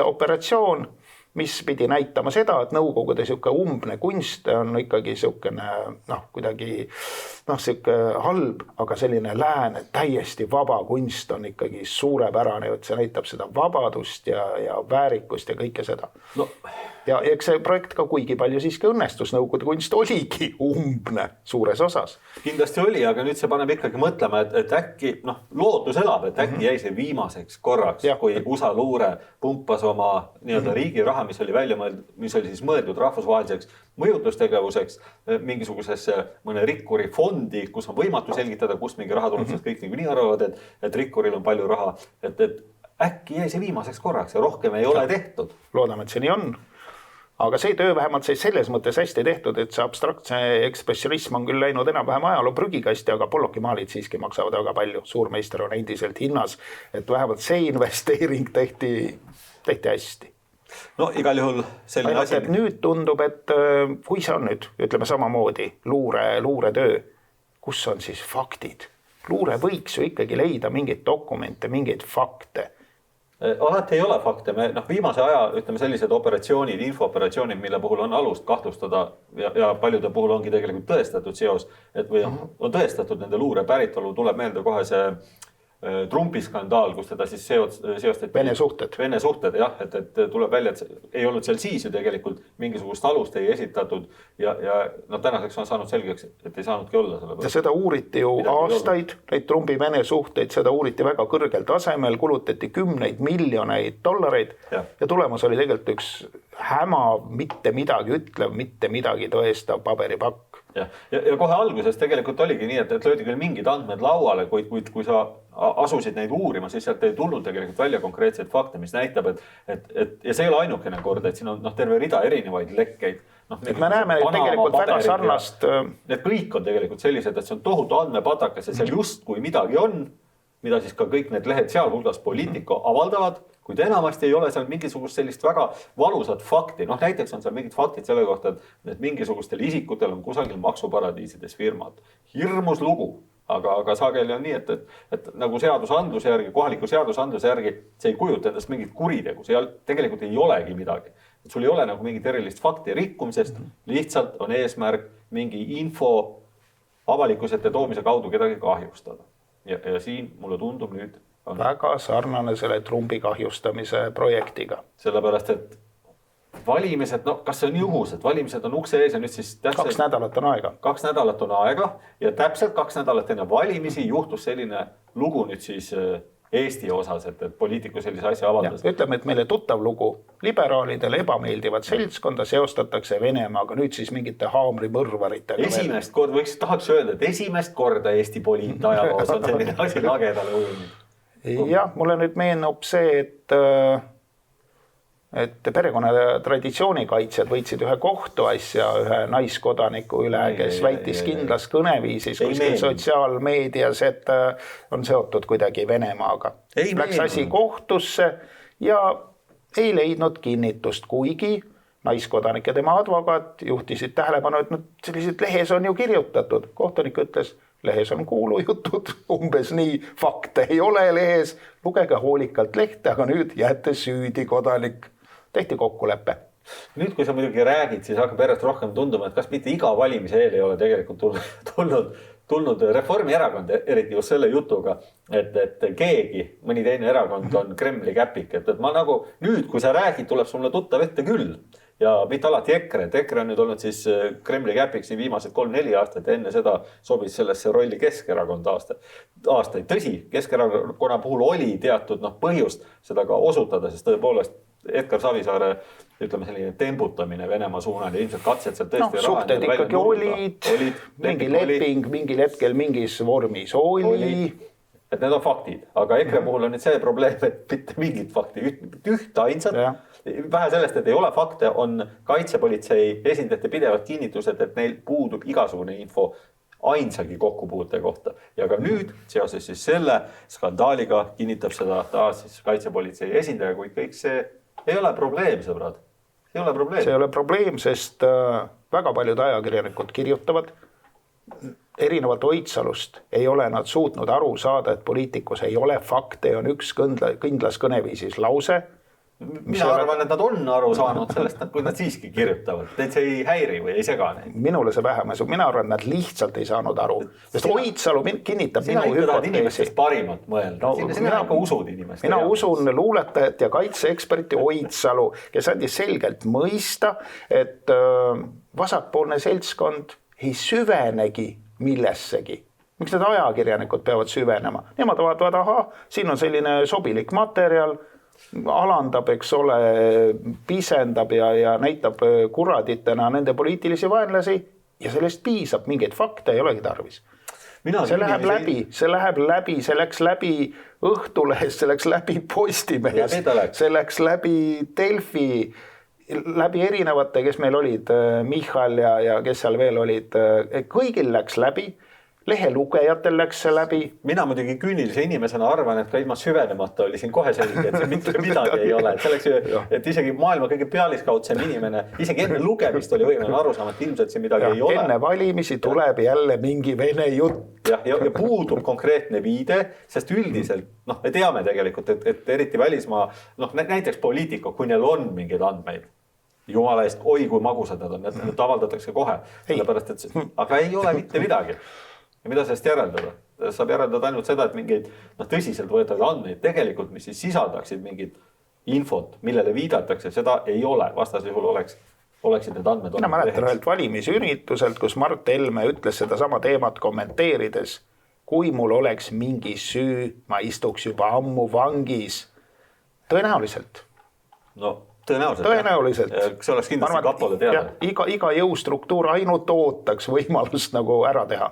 operatsioon, mis pidi näitama seda, et Nõukogude umbne kunst on ikkagi kuidagi halb, aga selline lääne täiesti vaba kunst on ikkagi suurepärane, et see näitab seda vabadust ja väärikust ja kõike seda. Ja eks see projekt ka kuigi palju siiski õnnestus, Nõukogude kunst oligi umbne suures osas. Kindlasti oli, aga nüüd see paneb ikkagi mõtlema, et äkki, lootus elab, et äkki jäi see viimaseks korraks, kui USA luure pumpas oma nii-öelda riigi raha, mis oli siis mõeldud rahvusvaheliseks mõjutustegevuseks mingisugusesse mõne rikkuri fondi, kus on võimatu selgitada, kust mingi raha tuleb, sest kõik nii arvavad, et rikkuril on palju raha, et äkki jäi see viimaseks korraks ja rohkem ei ole tehtud. Loodame, et see nii on. Aga see töö vähemalt sai selles mõttes hästi tehtud, et see abstraktse ekspressionism on küll läinud enam-vähem ajaloo prügikasti, aga Pollocki maalid siiski maksavad väga palju. Suurmeister on endiselt hinnas, et vähemalt see investeering tehti hästi. No igal juhul selline asi. Nüüd tundub, et kui see on nüüd, ütleme samamoodi, luuretöö, kus on siis faktid? Luure võiks ju ikkagi leida mingeid dokumente, mingeid fakte. Alati ei ole fakte. Viimase aja ütleme sellised operatsioonid, infooperatsioonid, mille puhul on alust kahtlustada ja paljude puhul ongi tegelikult tõestatud seos, või on tõestatud nende luure päritolu, tuleb meelde kohe see Trumpi skandaal, kus teda siis seostati Vene suhted, jah, et tuleb välja, et ei olnud seal siis ju tegelikult mingisugust alust ei esitatud ja tänaseks on saanud selgeks, et ei saanudki olla. Ja seda uuriti ju aastaid, neid Trumpi Vene suhteid, seda uuriti väga kõrgel tasemel, kulutati 10 miljoneid dollareid ja tulemus oli tegelikult üks hämav, mitte midagi ütlev, mitte midagi tõestav paberipakk. Ja kohe alguses tegelikult oligi nii, et löödi küll mingid andmed lauale, kuid kui sa asusid neid uurima, siis sealt ei tulnud tegelikult välja konkreetseid fakte, mis näitab, et see ei ole ainukene kord, et siin on terve rida erinevaid lekkeid. Me näeme tegelikult väga sarnast. Need kõik on tegelikult sellised, et see on tohutu andmepatakas ja seal just kui midagi on, mida siis ka kõik need lehed sealhulgas Politico avaldavad, kuid enamasti ei ole seal mingisugust sellist väga valusat fakti. Näiteks on seal mingid faktid selle kohta, et mingisugustel isikutel on kusagil maksuparadiisides firmad. Hirmus lugu, aga sageli on nii, et nagu seadusandluse järgi, kohaliku seadusandluse järgi, see ei kujuta endast mingit kuritegu, see tegelikult ei olegi midagi. Et sul ei ole nagu mingit erilist fakti rikkumisest, lihtsalt on eesmärk mingi info avalikkusete toomise kaudu kedagi kahjustada. Ja siin mulle tundub nüüd on väga sarnane selle Trumpi kahjustamise projektiga. Sellepärast, et valimised, kas see on juhus, et valimised on ukse ees ja nüüd siis 2 nädalat on aega. 2 nädalat on aega ja täpselt 2 nädalat enne valimisi juhtus selline lugu nüüd siis Eesti osas, et Politico sellise asja avaldas. Ütleme, et meile tuttav lugu. Liberaalidele ebameeldivad seltskonda seostatakse Venemaaga, nüüd siis mingite haamrimõrvaritega. Esimest korda, tahaks öelda, et esimest korda Eesti poliitajaloos on selline asi lagedale ujunud. Jah, mulle nüüd meenub see, et et perekonna traditsioonikaitsjad võitsid ühe kohtuasja ühe naiskodaniku üle, kes väitis kindlas kõneviisis kuskil sotsiaalmeedias, et on seotud kuidagi Venemaaga. Läks asi kohtusse ja ei leidnud kinnitust, kuigi naiskodanik ja tema advokaat juhtisid tähelepanu, et sellised lehes on ju kirjutatud. Kohtunik ütles, lehes on kuulujutud, umbes nii, fakte ei ole lehes, lugege hoolikalt lehte, aga nüüd jääte süüdi kodanik. Tehti kokkuleppe. Nüüd, kui sa muidugi räägid, siis hakkab järjest rohkem tunduma, et kas mitte iga valimise eel ei ole tegelikult tulnud Reformierakond, eriti just selle jutuga, et keegi, mõni teine erakond on Kremli käpik. Et ma nagu nüüd, kui sa räägid, tuleb sulle tuttav ette küll. Ja mitte alati EKRE. EKRE on nüüd olnud siis Kremli käpiks viimased 3-4 aastat ja enne seda sobis sellesse rolli Keskerakond aastaid. Tõsi, Keskerakonna puhul oli teatud põhjust seda ka osutada, sest tõepoolest Edgar Savisaare, ütleme selline tembutamine Venemaa suunal ja ilmselt katsed seal tõesti suhted ikkagi olid, mingi leping, mingil hetkel mingis vormis oli. Et need on faktid, aga EKRE puhul on nüüd see probleem, et mitte mingit fakti, ühte ainsat. Vähe sellest, et ei ole fakte, on kaitsepolitsei esindajate pidevad kinnitused, et neil puudub igasugune info ainsagi kokkupuute kohta. Ja ka nüüd, seoses siis selle skandaaliga kinnitab seda taas siis kaitsepolitsei esindaja, kuid kõik see ei ole probleem, sõbrad. See ei ole probleem, sest väga paljud ajakirjanikud kirjutavad, erinevalt Oidsalust ei ole nad suutnud aru saada, et poliitikus ei ole fakte, on üks kindlas kõneviisis lause. Mina arvan, et nad on aru saanud sellest, kui nad siiski kirjutavad. Teid see ei häiri või ei sega neid? Minule see vähem. Mina arvan, et nad lihtsalt ei saanud aru. Sest Oidsalu kinnitab minu hüpoteesi. Sina ikka inimestest parimat mõelda. Sina ikka usud inimest. Mina usun luuletajat ja kaitseeksperti Oidsalu, kes andis selgelt mõista, et vasakpoolne seltskond ei süvenegi millessegi. Miks need ajakirjanikud peavad süvenema? Nemad vaatavad, aha, siin on selline sobilik materjal, alandab, eks ole, pisendab ja näitab kuraditena nende poliitilisi vaenlasi ja sellest piisab, mingeid fakte ei olegi tarvis. See läheb läbi, see läks läbi Õhtulehest, see läks läbi Postimehest, see läks läbi Delfi, läbi erinevate, kes meil olid, Michal ja kes seal veel olid, kõigil läks läbi. Lehelugejatel läks see läbi. Mina muidugi küünilise inimesena arvan, et ka ilma süvenemata oli siin kohe selge, et see mitte midagi ei ole. Et isegi maailma kõige pealiskaudsem inimene, isegi enne lugemist oli võimeline aru saama, et ilmselt see midagi ei ole. Enne valimisi tuleb jälle mingi vene jutt. Ja puudub konkreetne viide, sest üldiselt, me teame tegelikult, et eriti välismaa, näiteks poliitikod, kui neil on mingeid andmeid, jumala eest, oi kui magusad nad on, need avaldatakse kohe. Aga ei ole mitte midagi. Ja mida sellest järeldada? Saab järeldada ainult seda, et mingeid tõsiselt võetavad andmeid tegelikult, mis siis sisaldaksid mingid infot, millele viidatakse, seda ei ole. Vastasel juhul oleksid need andmed. Mina mäletan ühelt valimisürituselt, kus Mart Helme ütles seda sama teemat kommenteerides, kui mul oleks mingi süü, ma istuks juba ammu vangis. Tõenäoliselt. Tõenäoliselt. See oleks kindlasti kapole teada. Iga jõustruktuur ainult ootaks võimalust nagu ära teha.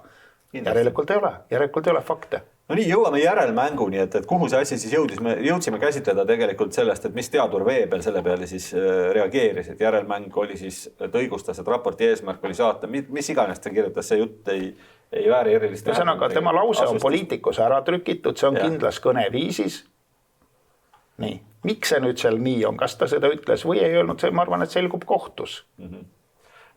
Järelikult ei ole fakte. No nii, jõuame järelmänguni, et kuhu see asi siis jõudis. Me jõudsime käsitleda tegelikult sellest, et mis teadur veebel selle peale siis reageeris. Et järelmäng oli siis, et õigustas, et raporti eesmärk oli saata. Mis iganes ta kirjutas, see jutt ei vääri erilist. Ühesõnaga, tema lause on poliitikus ära trükitud, see on kindlas kõneviisis. Nii, miks see nüüd seal nii on? Kas ta seda ütles või ei öelnud? Ma arvan, et selgub kohtus.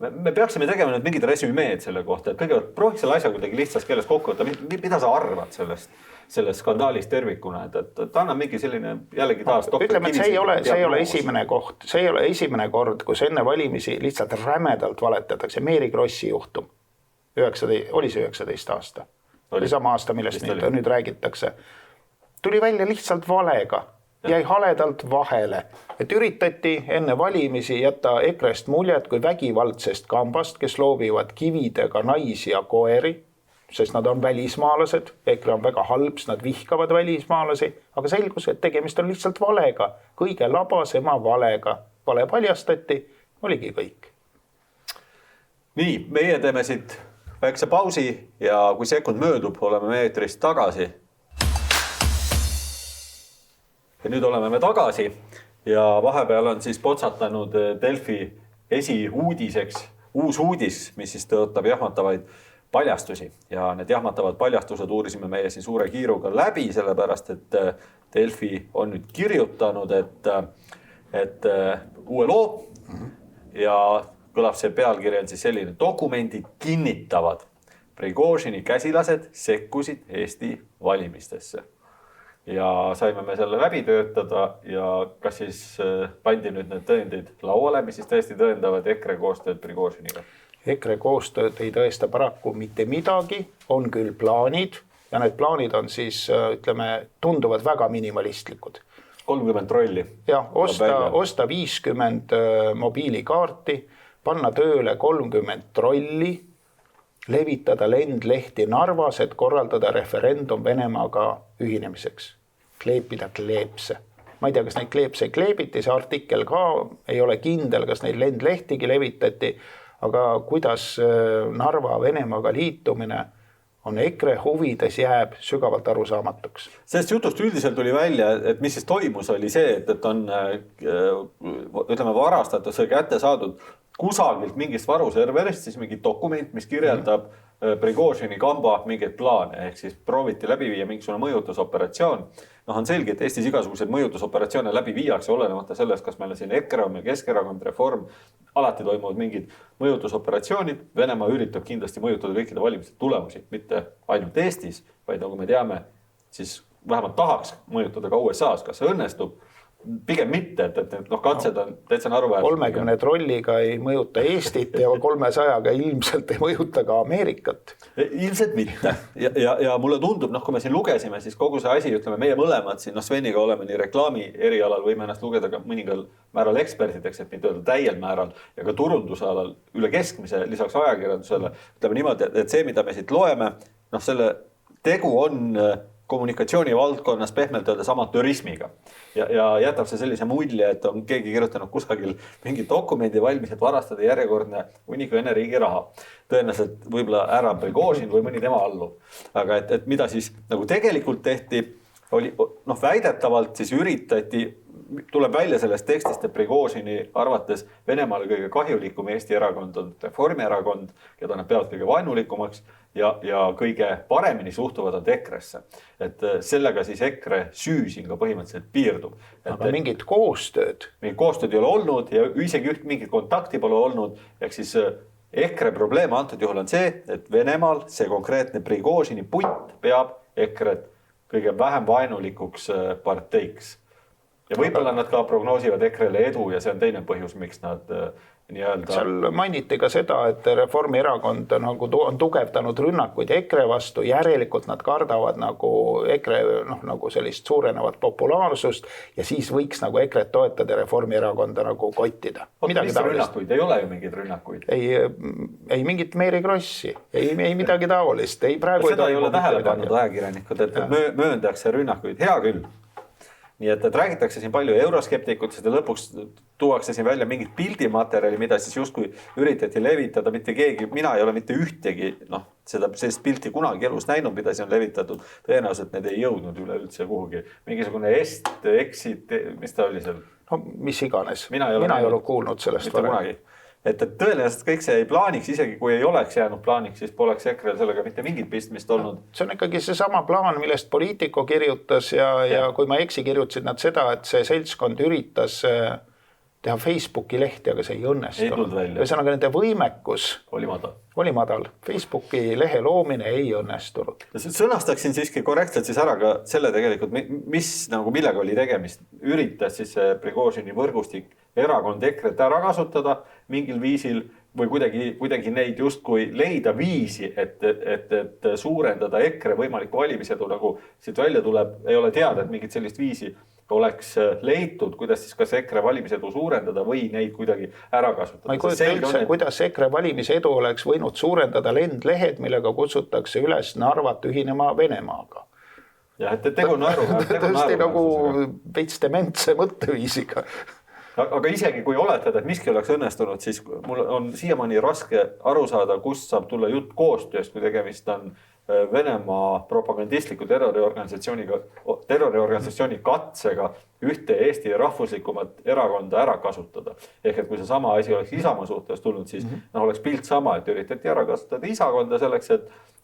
Me peaksime tegema nüüd mingid resümeed selle kohta, et kõigepealt prooviks selle asja kuidagi lihtsas keeles kokku võtta, mida sa arvad sellest skandaalist tervikuna, et anna mingi selline jällegi taas ütleme, et see ei ole esimene koht, see ei ole esimene kord, kus enne valimisi lihtsalt rämedalt valetatakse. Mary Krossi juhtum, oli see 19 aasta, oli sama aasta, millest nüüd räägitakse, tuli välja lihtsalt valega. Jäi haledalt vahele, et üritati enne valimisi jätta EKRE-st muljet kui vägivaldsest kambast, kes loobivad kividega naisi ja koeri, sest nad on välismaalased. EKRE on väga halb, nad vihkavad välismaalasi, aga selgus, et tegemist on lihtsalt valega, kõige labasema valega. Vale paljastati, oligi kõik. Nii, meie teeme siit väikse pausi ja kui sekund möödub, oleme eetrist tagasi. Ja nüüd oleme me tagasi ja vahepeal on siis potsatanud Delfi esiuudiseks uus uudis, mis siis tõotab jahmatavaid paljastusi ja need jahmatavad paljastused uurisime meie siin suure kiiruga läbi, sellepärast et Delfi on nüüd kirjutanud, et uue loo ja kõlab see pealkiri on siis selline: dokumendid kinnitavad, Prigožini käsilased sekkusid Eesti valimistesse. Ja saime me selle läbi töötada ja kas siis pandi nüüd need tõendid lauale, mis siis tõesti tõendavad EKRE koostööd Prigožiniga? EKRE koostööd ei tõesta paraku mitte midagi, on küll plaanid ja need plaanid on siis, ütleme, tunduvad väga minimalistlikud. 30 trolli. Jah, osta 50 mobiilikaarti, panna tööle 30 trolli, levitada lendlehti Narvas, et korraldada referendum Venemaaga ühinemiseks. Kleepida kleepse. Ma ei tea, kas neid kleepse kleebiti, see artikkel ka ei ole kindel, kas neid lendlehtigi levitati, aga kuidas Narva Venemaaga liitumine on EKRE huvides, jääb sügavalt arusaamatuks. Sellest jutust üldiselt tuli välja, et mis siis toimus, oli see, et on ütleme varastatud, see kätte saadud kusagilt mingist varuserverist siis mingi dokument, mis kirjeldab Prigožini kamba mingeid plaane, ehk siis prooviti läbi viia mingisugune mõjutusoperatsioon. On selge, et Eestis igasuguseid mõjutusoperatsioone läbi viiakse, olenemata sellest, kas meil on siin EKRE või Keskerakond, Reform, alati toimuvad mingid mõjutusoperatsioonid. Venemaa üritab kindlasti mõjutada kõikide valimiste tulemusi, mitte ainult Eestis, vaid nagu me teame, siis vähemalt tahaks mõjutada ka USA-s, kas see õnnestub. Pigem mitte, et katsed on täitsa naeruväärselt. 30 trolliga ei mõjuta Eestit ja 300-ga ilmselt ei mõjuta ka Ameerikat. Ilmselt mitte. Ja mulle tundub, kui me siin lugesime, siis kogu see asi, ütleme, meie mõlemad siin, Sveniga oleme nii reklaami erialal, võime ennast lugeda ka mõningal määral eksperdideks, et mitte öelda täiel määral ja ka turunduse alal üle keskmise, lisaks ajakirjandusele. Ütleme niimoodi, et see, mida me siit loeme, selle tegu on kommunikatsiooni valdkonnas pehmelt öelda amatöörismiga ja jätab see sellise mulje, et on keegi kirjutanud kusagil mingi dokumendi valmis, et varastada järjekordne hunniku enne riigi raha. Tõenäoliselt võib-olla ära Prigožin või mõni tema allu. Aga et mida siis nagu tegelikult tehti, oli väidetavalt siis üritati, tuleb välja sellest tekstist, et Prigožini arvates Venemaale kõige kahjulikum Eesti erakond on Reformierakond, keda nad peavad kõige vaenulikumaks ja kõige paremini suhtuvad on EKRE-sse. Et sellega siis EKRE süü siin ka põhimõtteliselt piirdub. Aga mingit koostööd? Mingit koostööd ei ole olnud ja isegi mingit kontakti pole olnud. Ehk siis EKRE probleem antud juhul on see, et Venemaal see konkreetne Prigožini punt peab EKRE-t kõige vähem vaenulikuks parteiks. Ja võib-olla nad ka prognoosivad EKRE-le edu ja see on teine põhjus, miks nad nii-öelda... Seal mainiti ka seda, et Reformierakond on tugevdanud rünnakuid EKRE vastu, järelikult nad kardavad EKRE sellist suurenevat populaarsust ja siis võiks EKRE toetada Reformierakonda kottida. Mis rünnakuid? Ei ole ju mingeid rünnakuid? Ei mingit Mary Krossi, ei midagi taolist. Seda ei ole tähele pannud ajakirjanikud, et mööndakse rünnakuid. Hea küll. Nii et räägitakse siin palju euroskeptikutest ja lõpuks tuuakse siin välja mingit pildimaterjali, mida siis justkui üritati levitada. Mitte keegi, mina ei ole mitte ühtegi sellist pilti kunagi elus näinud, mida siin on levitatud. Tõenäoliselt need ei jõudnud üleüldse kuhugi. Mingisugune exit, mis ta oli seal? Mis iganes. Mina ei ole kuulnud sellest varem. Et tõenäoliselt kõik see ei plaaniks, isegi kui ei oleks jäänud plaaniks, siis poleks EKRE sellega mitte mingit pistmist olnud. See on ikkagi see sama plaan, millest Politico kirjutas ja kui ma eksi, kirjutasid nad seda, et see seltskond üritas teha Facebooki lehti, aga see ei õnnestunud. Ühesõnaga nende võimekus oli madal. Facebooki lehe loomine ei õnnestunud. Sõnastaksin siiski korrektselt siis ära ka selle tegelikult, millega oli tegemist. Üritas siis Prigožini võrgustik erakond EKRE-t ära kasutada mingil viisil või kuidagi neid justkui leida viisi, et suurendada EKRE võimalikku valimisedu, nagu siit välja tuleb, ei ole teada, et mingit sellist viisi oleks leitud, kuidas siis kas EKRE valimisedu suurendada või neid kuidagi ära kasutada. Ma ei kujuta üldse, kuidas EKRE valimisedu oleks võinud suurendada lendlehed, millega kutsutakse üles Narvat ühinema Venemaaga. Ja, et tegu tõesti veits dementse mõtteviisiga. Aga isegi kui oletada, et miski oleks õnnestunud, siis mul on siiamaani raske aru saada, kust saab tulla jutt koostööst, kui tegemist on Venemaa propagandistliku terroriorganisatsiooni katsega ühte Eesti rahvuslikumat erakonda ära kasutada. Ehk et kui see sama asi oleks Isamaa suhtes tulnud, siis oleks pilt sama, et üritati ära kasutada Isakonda selleks,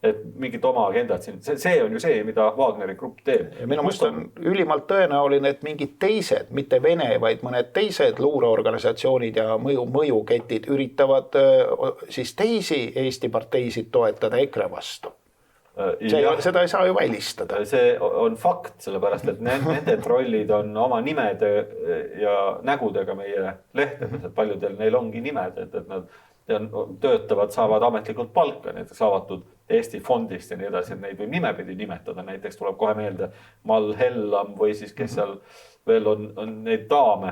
et mingit oma agendat siin. See on ju see, mida Wagneri grupp teeb. Ja minu mõist on ülimalt tõenäoline, et mingid teised, mitte Vene, vaid mõned teised luureorganisatsioonid ja mõjuketid üritavad siis teisi Eesti parteisid toetada EKRE vastu. Seda ei saa ju välistada. See on fakt, sellepärast, et nende trollid on oma nimede ja nägudega meie lehtedes, et paljudel neil ongi nimed, et nad töötavad, saavad ametlikult palka, näiteks avatud Eesti fondist ja nii edasi, et neid võib nimepidi nimetada, näiteks tuleb kohe meelde Mal Hellam või siis kes seal veel on neid daame,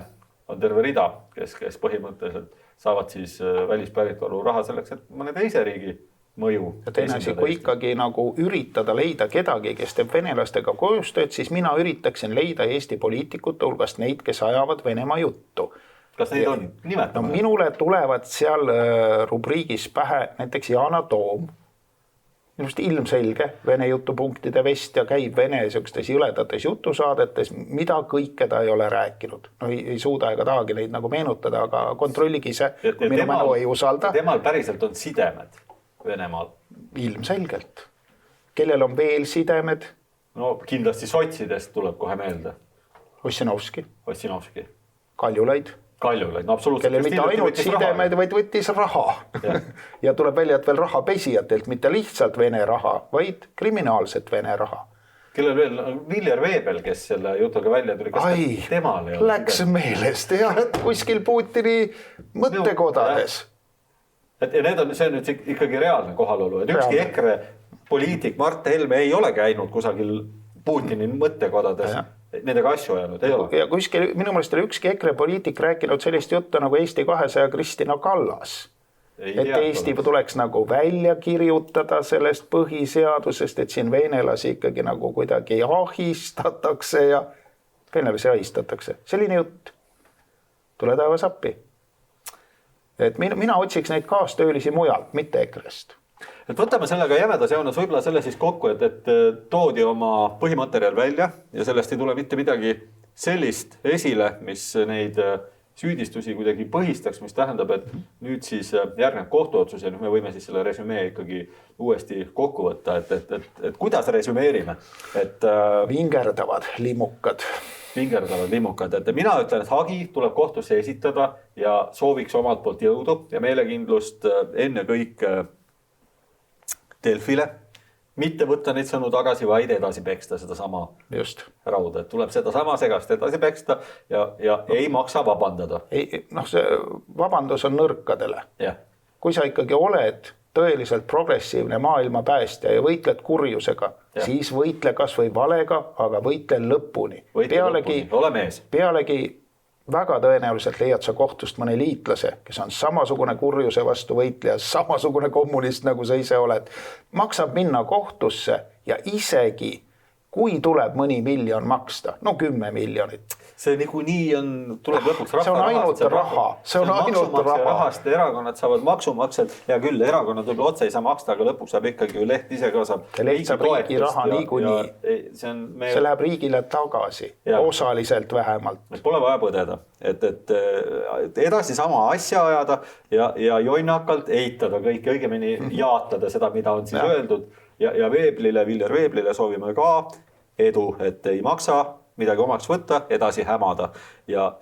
on terve rida, kes põhimõtteliselt saavad siis välispäritolu raha selleks, et mõne teise riigi mõju. Ja teine asi, kui ikkagi nagu üritada leida kedagi, kes teeb venelastega koostööd, siis mina üritaksin leida Eesti poliitikute hulgast neid, kes ajavad Venemaa juttu. Kas neid on nimetama? No, minule tulevad seal rubriigis pähe näiteks Yana Toom. Minust ilmselge Vene jutupunktide vestja käib Vene sellistes jõledates jutusaadetes, mida kõike ta ei ole rääkinud. No ei suuda ega tahagi neid nagu meenutada, aga kontrolligi ise, kui minu mälu ei usalda. Temal päriselt on sidemed Venemaal. Ilmselgelt. Kellel on veel sidemed? No kindlasti sotsidest tuleb kohe meelde. Ossinovski. Kaljulaid. No absoluutselt. Kellel mitte ainult sidemed, vaid võttis raha. Ja tuleb välja, et veel rahapesijatelt, mitte lihtsalt Vene raha, vaid kriminaalset Vene raha. Kellel veel Viljar Veebel, kes selle jutuga välja tuli. Läks meelest ja kuskil Putini mõttekodades. See on nüüd ikkagi reaalne kohalolu, et ükski EKRE poliitik Mart Helme ei ole käinud kusagil Putini mõttekodades, nendega asju ajanud, ei ole. Ja kuskil, minu meelest oli ükski EKRE poliitik rääkinud sellist juttu nagu Eesti 200 Kristina Kallas. Et Eesti tuleks nagu välja kirjutada sellest põhiseadusest, et siin venelasi ikkagi nagu kuidagi ahistatakse ja venelasi ahistatakse. Selline jutt. Tule taevas appi. Et mina otsiks neid kaastöölisi mujalt, mitte EKRE-st. Et võtame sellega jämedas jaunas võib-olla selle siis kokku, et toodi oma põhimaterjal välja ja sellest ei tule mitte midagi sellist esile, mis neid süüdistusi kuidagi põhistaks, mis tähendab, et nüüd siis järgneb kohtuotsus ja nüüd me võime siis selle resümee ikkagi uuesti kokku võtta, et kuidas resümeerime? Vingerdavad limukad, et mina ütlen, et hagi tuleb kohtusse esitada ja sooviks omalt poolt jõudu ja meelekindlust enne kõik Delfile, mitte võtta neid sõnu tagasi, vaid edasi peksta seda sama rauda, et tuleb seda sama segast edasi peksta ja ei maksa vabandada. See vabandus on nõrkadele. Kui sa ikkagi oled tõeliselt progressiivne maailma päästja ja võitled kurjusega, siis võitle kas või valega, aga võitle lõpuni. Pealegi väga tõenäoliselt leiad sa kohtust mõne liitlase, kes on samasugune kurjuse vastu võitleja, samasugune kommunist, nagu sa ise oled. Maksab minna kohtusse ja isegi kui tuleb mõni miljon maksta, 10 miljonit. See niikuinii tuleb lõpuks rahva rahast. See on ainult raha. See on ainult rahast. Erakonnad saavad maksumaksed. Ja küll, erakonnad võib-olla otse ei saa maksta, aga lõpuks saab ikkagi ju leht ise ka saab. Leht saab riigi raha niikuinii. See läheb riigile tagasi. Osaliselt vähemalt. Pole vaja põdeda. Et edasi sama asja ajada ja jonnakalt eitada kõik, õigemini jaatada seda, mida on siis öeldud. Ja Viljar Veeblile soovime ka edu, et ei maksa midagi omaks võtta, edasi hämada ja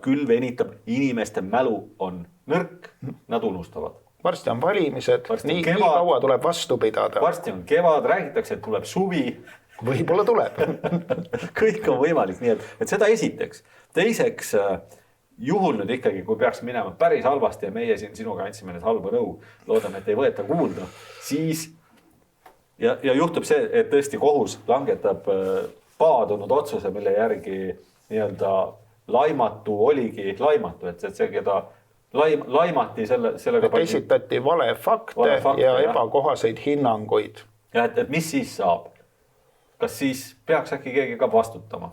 küll venitab, inimeste mälu on nõrk, nad unustavad. Varsti on valimised, nii kaua tuleb vastu pidada. Varsti on kevad, räägitakse, et tuleb suvi. Võib-olla tuleb. Kõik on võimalik, nii et seda esiteks. Teiseks, juhul nüüd ikkagi, kui peaks minema päris halvasti ja meie siin sinuga andsime need halba nõu, loodame, et ei võeta kuulda, siis ja juhtub see, et tõesti kohus langetab paadunud otsuse, mille järgi nii-öelda laimatu oligi laimatu, et see, keda laimati sellega... Esitati vale fakte ja ebakohaseid hinnanguid. Ja et mis siis saab? Kas siis peaks äkki keegi ka vastutama?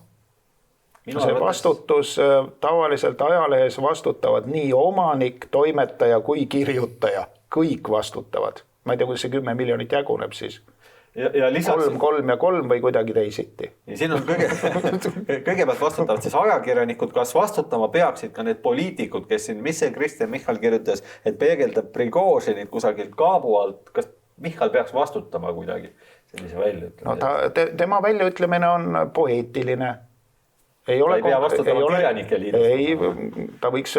See vastutus tavaliselt ajalehes vastutavad nii omanik, toimetaja kui kirjutaja. Kõik vastutavad. Ma ei tea, kuidas see 10 miljonit jaguneb siis. ja lisaks 3, 3 ja 3 või kuidagi teisiti. Ja siin on kõigepealt vastutavad siis ajakirjanikud, kas vastutama peaksid ka need poliitikud, kes siin, mis see Kristen Michal kirjutas, et peegeldab Prigožinit kusagilt kaabu alt, kas Michal peaks vastutama kuidagi sellise väljaütlemine? No tema väljaütlemine on poeetiline. Ei pea vastutama kirjanike liidust. Ei, ta võiks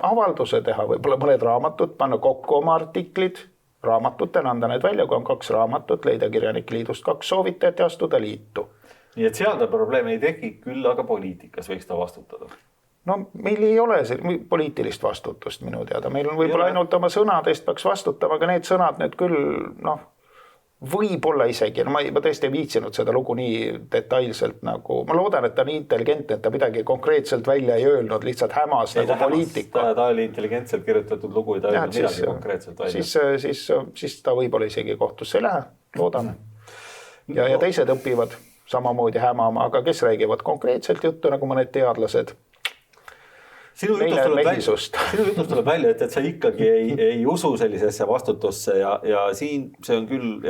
avalduse teha, võib-olla mõned raamatud, panna kokku oma artiklid, raamatutena anda need välja, kui on 2 raamatut, leida kirjanike liidust 2 soovitajat ja astuda liitu. Nii et seal ta probleem ei teki, küll aga poliitikas võiks ta vastutada. No meil ei ole poliitilist vastutust minu teada, meil on võib-olla ainult oma sõnadest peaks vastutama, aga need sõnad nüüd küll, võib-olla isegi, ma tõesti ei viitsinud seda lugu nii detailselt nagu, ma loodan, et ta nii intelligentne, et ta midagi konkreetselt välja ei öelnud, lihtsalt hämas ei, nagu poliitika. Ta oli intelligentselt kirjutatud lugu ja ta ei öelnud midagi konkreetselt välja. Siis ta võib-olla isegi kohtusse ei lähe, loodame. Ja teised õpivad samamoodi hämama, aga kes räägivad konkreetselt juttu, nagu mõned teadlased. Sinu jutust tuleb välja, et sa ikkagi ei usu sellisesse vastutusse ja siin see on küll,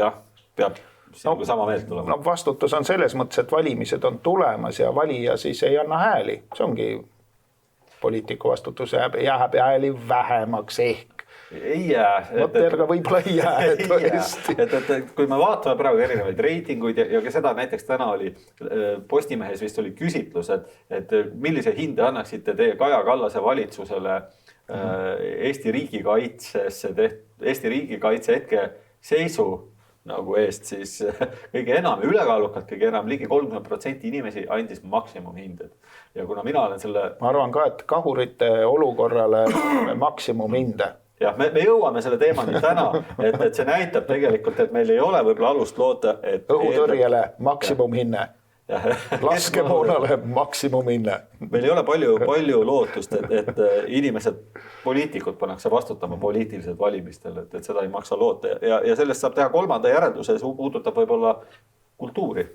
peab sama meelt tulema. Vastutus on selles mõttes, et valimised on tulemas ja valija siis ei anna hääli. See ongi poliitiku vastutus, jääb hääli vähemaks ehk. Ei jää. Mõtterga võib-olla ei jää. Et kui me vaatame praegu erinevaid reitinguid ja seda näiteks täna oli Postimehes vist oli küsitlus, et millise hinde annaksite teie Kaja Kallase valitsusele Eesti riigikaitse hetke seisu nagu eest, siis kõige enam ülekaalukalt, kõige enam ligi 30% inimesi andis maksimumhinded. Ja kuna mina olen selle... Ma arvan ka, et kahurite olukorrale maksimumhinde. Jah, me jõuame selle teemani täna, et see näitab tegelikult, et meil ei ole võib-olla alust loota, et... Õhutõrjele maksimumhinne, laskemoonale maksimumhinne. Meil ei ole palju lootust, et inimesed, poliitikud pannakse vastutama poliitilised valimistel, et seda ei maksa loota. Ja sellest saab teha 3. järelduse, see puudutab võib-olla kultuuri.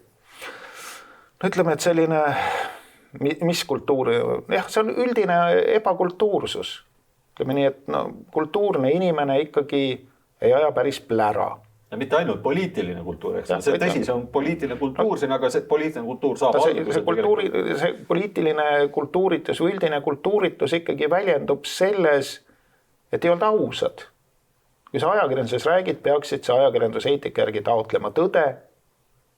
No ütleme, et selline, mis kultuuri... see on üldine ebakultuursus. Ütleme nii, et kultuurne inimene ikkagi ei aja päris plära. Ja mitte ainult poliitiline kultuur, eks see tõsi, see on poliitiline kultuur siin, aga see poliitiline kultuur saab see poliitiline kultuuritus või üldine kultuuritus ikkagi väljendub selles, et ei olnud ausad. Kui sa ajakirjanduses räägid, peaksid sa ajakirjanduseetika järgi taotlema tõde.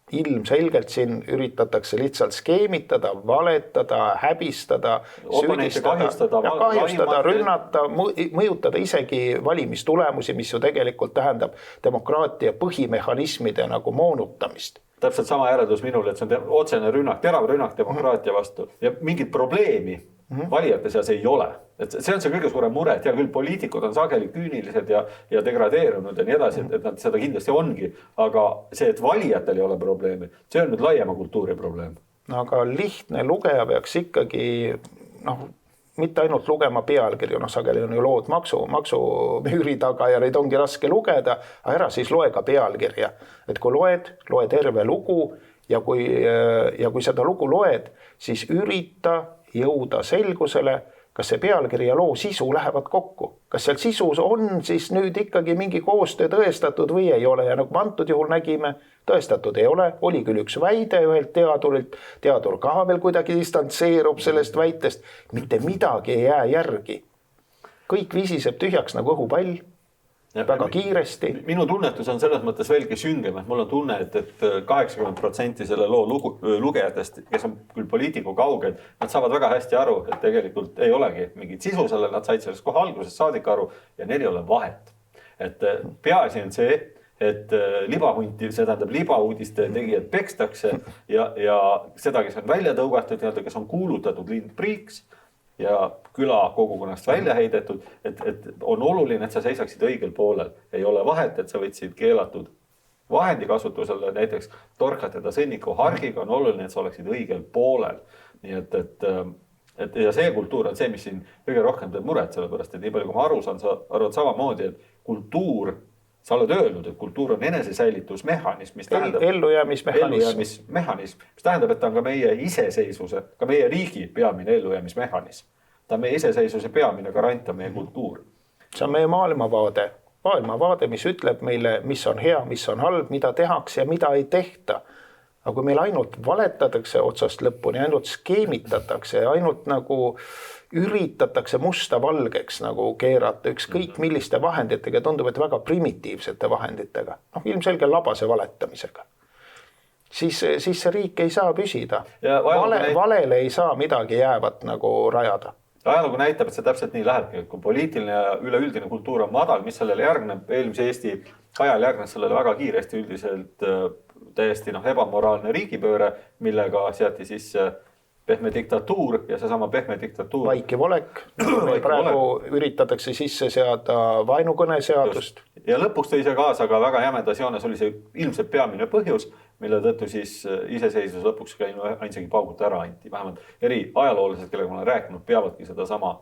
Ilmselgelt siin üritatakse lihtsalt skeemitada, valetada, häbistada, kahjustada, rünnata, mõjutada isegi valimistulemusi, mis ju tegelikult tähendab demokraatia põhimehhanismide nagu moonutamist. Täpselt sama järeldus minul, et see on otsene rünnak, terav rünnak demokraatia vastu ja mingit probleemi valijate seas ei ole. Et see on see kõige suurem mure, et küll poliitikud on sageli küünilised ja degradeerunud ja nii edasi, et nad seda kindlasti ongi, aga see, et valijatel ei ole probleemi, see on nüüd laiema kultuuri probleem. No aga lihtne lugeja peaks ikkagi, mitte ainult lugema pealkirju, sageli on ju lood maksumüüri taga ja neid ongi raske lugeda, aga ära siis loe ka pealkirja. Et kui loe terve lugu ja kui seda lugu loed, siis ürita jõuda selgusele, kas see pealkiri ja loo sisu lähevad kokku. Kas seal sisus on siis nüüd ikkagi mingi koostöö tõestatud või ei ole ja nagu me antud juhul nägime, tõestatud ei ole. Oli küll üks väide ühelt teadurilt, teadur ka veel kuidagi distantseerub sellest väitest, mitte midagi ei jää järgi. Kõik visiseb tühjaks nagu õhupall. Väga kiiresti. Minu tunnetus on selles mõttes veelgi süngem, et mul on tunne, et 80% selle loo lugejatest, kes on küll poliitiku kauged, nad saavad väga hästi aru, et tegelikult ei olegi mingit sisu selle, nad said sellest kohe algusest saadik aru ja neil ei ole vahet. Et peaasi on see, et libahunti, see tähendab libauudiste tegijad pekstakse ja seda, kes on välja tõugatud, kes on kuulutatud lindpriiks ja küla kogukonnast välja heidetud, et on oluline, et sa seisaksid õigel poolel. Ei ole vahet, et sa võtsid keelatud vahendi kasutusele, näiteks torkatada sõnniku hargiga, on oluline, et sa oleksid õigel poolel. Nii et ja see kultuur on see, mis siin kõige rohkem teeb muret, sellepärast, et nii palju kui ma aru saan, sa arvad samamoodi, et kultuur, sa oled öelnud, et kultuur on enesesäilitusmehhanism, mis tähendab ellujäämismehhanism, mis tähendab, et ta on ka meie iseseisvuse, ka meie riigi peamine ellujäämismehhanism. Ta on meie iseseisvuse peamine garant, meie kultuur. See on meie maailmavaade. maailmavaade, mis ütleb meile, mis on hea, mis on halb, mida tehakse ja mida ei tehta. Aga kui meil ainult valetatakse otsast lõpuni, ainult skeemitatakse ja ainult nagu üritatakse musta valgeks nagu keerata ükskõik milliste vahenditega, tundub, et väga primitiivsete vahenditega, ilmselge labase valetamisega, siis see riik ei saa püsida. Valele ei saa midagi jäävat nagu rajada. Ajalugu näitab, et see täpselt nii lähebki, kui poliitiline ja üleüldine kultuur on madal, mis sellele järgneb, eelmise Eesti ajal järgneb sellele väga kiiresti üldiselt täiesti ebamoraalne riigipööre, millega seati siis pehme diktatuur ja seesama pehme diktatuur. Vaikiv olek, praegu üritatakse sisse seada vaenukõne seadust. Ja lõpuks tõi see kaasa ka väga jämedas joones oli see ilmselt peamine põhjus, mille tõttu siis iseseisvus lõpuks ainsagi paugut ära anti. Vähemalt eri ajaloolased, kellega ma olen rääkinud, peavadki seda sama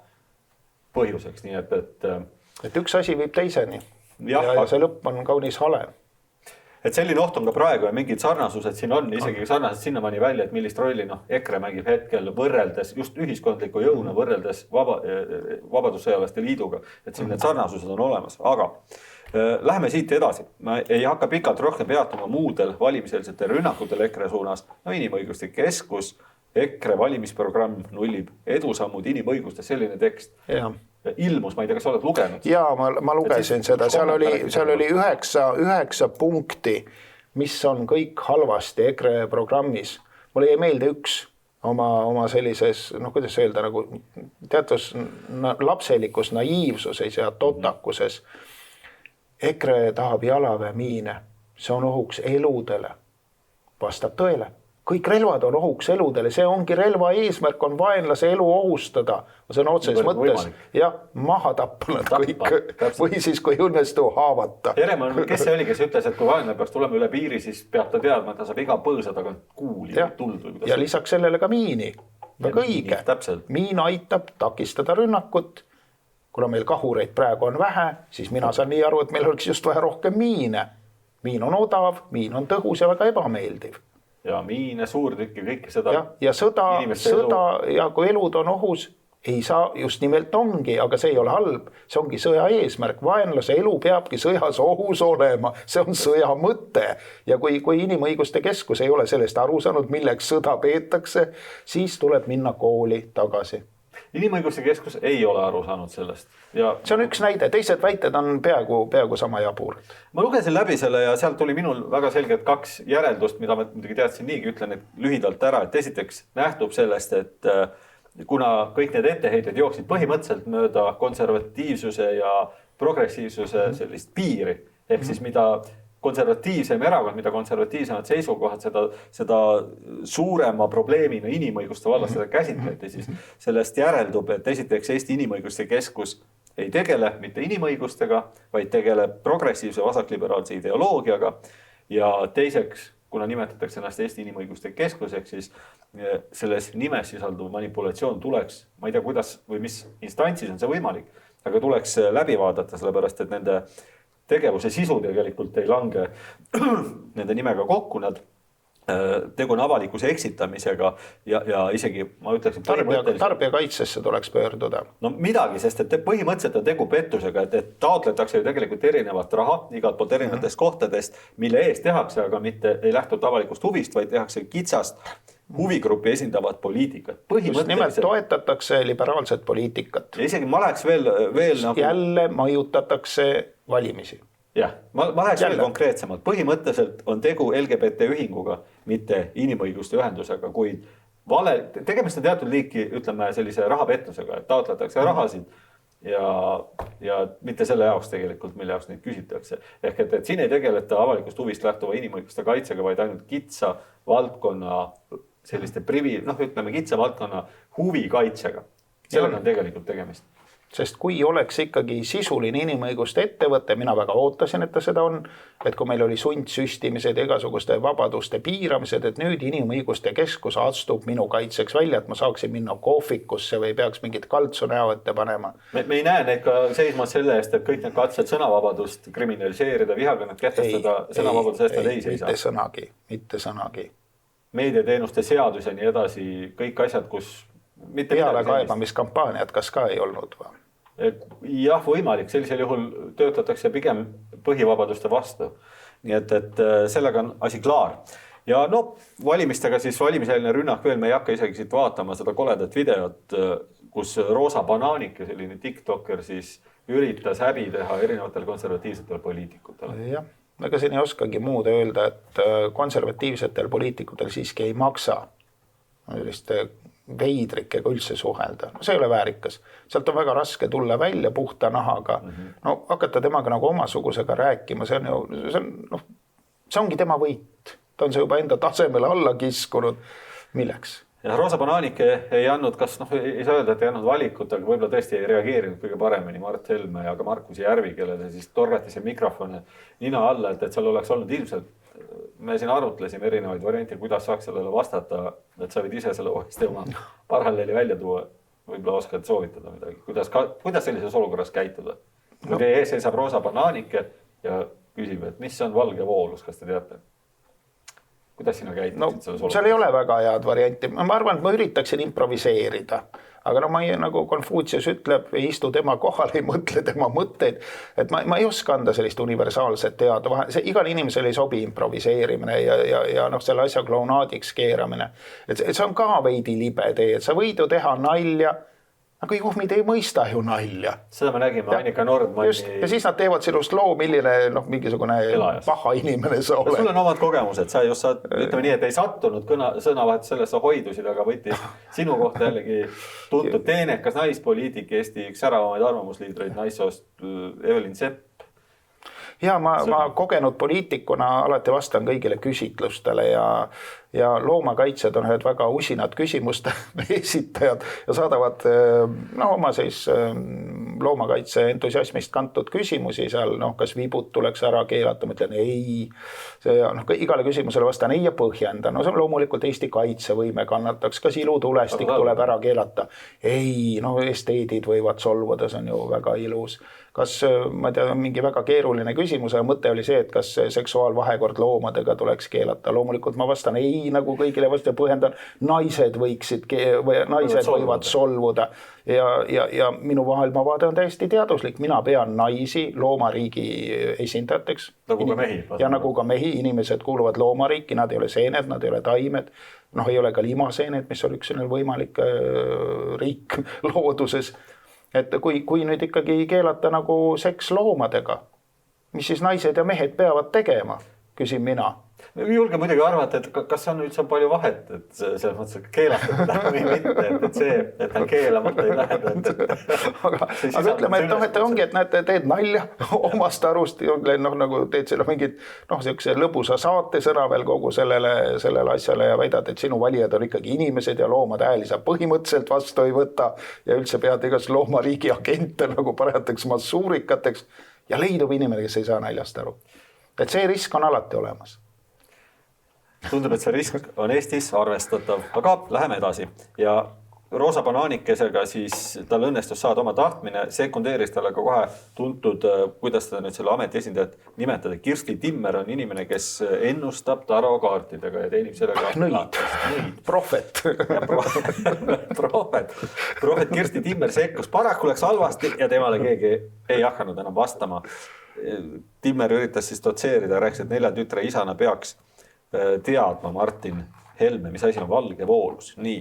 põhjuseks. Nii et üks asi viib teiseni ja see lõpp on kaunis hale. Et selline oht on ka praegu ja mingid sarnasused siin on, isegi sarnased sinnamaani välja, et millist rolli EKRE mängib hetkel võrreldes just ühiskondliku jõuna võrreldes Vabadussõjalaste liiduga, et siin need sarnasused on olemas. Aga läheme siit edasi. Ma ei hakka pikalt rohkem peatuma muudel valimiseelsetel rünnakutel EKRE suunas. Inimõiguste keskus, EKRE valimisprogramm nullib edusammud inimõigustes, selline tekst. Ilmus, ma ei tea, kas oled lugenud? Jaa, ma lugesin seda. Seal oli 9 punkti, mis on kõik halvasti EKRE programmis. Mulle jäi meelde üks oma sellises, kuidas öelda, nagu teatus lapselikus naiivsuses ja totakuses. EKRE tahab jalaväemiine, see on ohuks eludele. Vastab tõele. Kõik relvad on ohuks eludele, see ongi relva eesmärk on vaenlase elu ohustada. See on otses mõttes ja maha tappa nad kõik või siis kui õnnestu haavata. Jeremann, kes see oli, kes ütles, et kui vaenlane peaks tulema üle piiri, siis peab ta teadma, et ta saab iga põõsa tagant kuuli tuld. Ja lisaks sellele ka miini. Väga õige. Miin aitab takistada rünnakut. Kuna meil kahureid praegu on vähe, siis mina saan nii aru, et meil oleks just vaja rohkem miine. Miin on odav, miin on tõhus ja väga ebameeldiv. Ja miine, suurtükki, kõike seda. Ja sõda ja kui elud on ohus, ei saa just nimelt ongi, aga see ei ole halb. See ongi sõja eesmärk. Vaenlase elu peabki sõjas ohus olema. See on sõja mõte. Ja kui inimõiguste keskus ei ole sellest aru saanud, milleks sõda peetakse, siis tuleb minna kooli tagasi. Inimõiguste keskus ei ole aru saanud sellest. Ja see on üks näide, teised väited on peaaegu sama jabur. Ma lugesin läbi selle ja sealt tuli minul väga selgelt 2 järeldust, mida ma muidugi teadsin niigi, ütlen et lühidalt ära, et esiteks nähtub sellest, et kuna kõik need etteheited jooksid põhimõtteliselt mööda konservatiivsuse ja progressiivsuse sellist piiri, ehk siis mida konservatiivsem erakond, mida konservatiivsemad seisukohad, seda suurema probleemina inimõiguste vallas seda käsitleti, siis sellest järeldub, et esiteks Eesti Inimõiguste Keskus ei tegele mitte inimõigustega, vaid tegeleb progressiivse vasakliberaalse ideoloogiaga ja teiseks, kuna nimetatakse ennast Eesti Inimõiguste Keskuseks, siis selles nimes sisalduv manipulatsioon tuleks, ma ei tea, kuidas või mis instantsis on see võimalik, aga tuleks läbi vaadata, sellepärast, et nende tegevuse sisu tegelikult ei lange nende nimega kokku, nad tegu on avalikkuse eksitamisega ja isegi ma ütleksin tarbijakaitsesse tuleks pöörduda. No midagi, sest et põhimõtteliselt on tegu pettusega, et taotletakse ju tegelikult erinevat raha igalt poolt erinevatest kohtadest, mille eest tehakse, aga mitte ei lähtuta avalikust huvist, vaid tehakse kitsast huvigrupi esindavat poliitikat. Just nimelt toetatakse liberaalset poliitikat. Ja isegi ma läheks veel jälle mõjutatakse valimisi. Jah, ma läheks veel konkreetsemalt. Põhimõtteliselt on tegu LGBT ühinguga, mitte inimõiguste ühendusega, kuid tegemist on teatud liiki, ütleme sellise rahapettusega, et taotletakse rahasid ja mitte selle jaoks tegelikult, mille jaoks neid küsitakse. Ehk et siin ei tegeleta avalikust huvist lähtuva inimõiguste kaitsega, vaid ainult kitsa valdkonna selliste ütleme kitsa valdkonna huvi kaitsega. Sellega on tegelikult tegemist. Sest kui oleks ikkagi sisuline inimõiguste ettevõte, mina väga ootasin, et ta seda on, et kui meil oli sundsüstimised ja igasuguste vabaduste piiramised, et nüüd inimõiguste keskus astub minu kaitseks välja, et ma saaksin minna kohvikusse või peaks mingit kaltsu näo ette panema. Me ei näe neid ka seisma selle eest, et kõik need katsed sõnavabadust kriminaliseerida, vihakõnet kehtestada, sõnavabaduse eest nad ei seisa. Mitte sõnagi. Meediateenuste seadus ja nii edasi, kõik asjad, kus peale kaebamiskampaaniat, kas ka ei olnud või? jah, võimalik, sellisel juhul töötatakse pigem põhivabaduste vastu. Nii et sellega on asi klaar. Ja no valimistega siis valimiseelne rünnak veel, me ei hakka isegi siit vaatama seda koledat videot, kus Roosa Bananike, selline TikToker siis üritas häbi teha erinevatele konservatiivsetele poliitikutele. Jah, ega siin ei oskagi muud öelda, et konservatiivsetel poliitikutel siiski ei maksa selliste veidrikega üldse suhelda. No see ei ole väärikas. Sealt on väga raske tulla välja puhta nahaga. No hakata temaga nagu omasugusega rääkima, see ongi tema võit. Ta on see juba enda tasemele alla kiskunud. Milleks? Ja Roosa Bananike ei andnud, kas ei saa öelda, et ei andnud valikut, aga võib-olla tõesti ei reageerinud kõige paremini Mart Helme ja ka Markus Järvi, kellele siis torgati see mikrofon nina alla, et seal oleks olnud ilmselt. Me siin arutlesime erinevaid variante, kuidas saaks sellele vastata, et sa võid ise selle uuesti oma paralleeli välja tuua. Võib-olla oskad soovitada midagi. Kuidas sellises olukorras käituda? Kui teie ees seisab Roosa Bananike ja küsib, et mis on valge voolus, kas te teate? Kuidas sina käitaksid selles olukorras? Seal ei ole väga head varianti. Ma arvan, et ma üritaksin improviseerida. Aga ma nagu Konfutsius ütleb, ei istu tema kohal, ei mõtle tema mõtteid. Et ma ei oska anda sellist universaalset teada. Igal inimesel ei sobi improviseerimine ja selle asja klounaadiks keeramine. Et see on ka veidi libe tee. Et sa võid ju teha nalja, aga juhmid ei mõista ju nalja. Seda me nägime Annika Nordmanni. Just, ja siis nad teevad sinust loo, milline mingisugune paha inimene sa oled. Sul on omad kogemused, sa just saad, ütleme nii, et ei sattunud sõnavahet sellest, sa hoidusid, aga võttis sinu kohta jällegi tuntud teenekas naispoliitik, Eesti üks säravamaid arvamusliidreid naissoost Evelyn Sepp. Ja ma kogenud poliitikuna alati vastan kõigile küsitlustele ja loomakaitsjad on ühed väga usinad küsimuste esitajad ja saadavad oma siis loomakaitse entusiasmist kantud küsimusi seal, kas vibud tuleks ära keelata, ma ütlen ei. Igale küsimusele vastan ei ja põhjendan. See on loomulikult Eesti kaitsevõime kannataks, kas ilutulestik tuleb ära keelata. Ei, esteedid võivad solvuda, see on ju väga ilus. Kas, ma ei tea, mingi väga keeruline küsimus, aga mõte oli see, et kas seksuaalvahekord loomadega tuleks keelata. Loomulikult ma vastan ei, nagu kõigile vastu põhjendan, naised võivad solvuda. Ja minu maailmavaade on täiesti teaduslik. Mina pean naisi loomariigi esindajateks. Nagu ka mehi. Ja nagu ka mehi, inimesed kuuluvad loomariiki, nad ei ole seened, nad ei ole taimed. Ei ole ka limaseened, mis on üks võimalik riik looduses. Et kui nüüd ikkagi keelata nagu seks loomadega, mis siis naised ja mehed peavad tegema, küsin mina. Julge muidugi arvata, et kas on üldse palju vahet, et selles mõttes keelatud või mitte, et see, et ta keelamata ei tähenda. Aga ütleme, et ongi, et näed, teed nalja omast arust, nagu teed selle mingid lõbusa saate sõna veel kogu sellele asjale ja väidad, et sinu valijad on ikkagi inimesed ja loomade hääli sa põhimõtteliselt vastu ei võta ja üldse pead igas loomariigi agente nagu parajateks massuurikateks ja leidub inimene, kes ei saa naljast aru. Et see risk on alati olemas. Tundub, et see risk on Eestis arvestatav, aga läheme edasi ja Roosa Bananikesega siis tal õnnestus saada oma tahtmine, sekundeeris talle ka kohe tuntud, kuidas ta nüüd selle ameti esindajat nimetada. Kirsti Timmer on inimene, kes ennustab tarokaartidega ja teenib sellega nõid. Prohvet. Prohvet Kirsti Timmer sekkus, paraku läks halvasti ja temale keegi ei hakanud enam vastama. Timmer üritas siis dotseerida, rääkis, et 4 tütre isana peaks teadma Martin Helme, mis asi on valge voolus. Nii,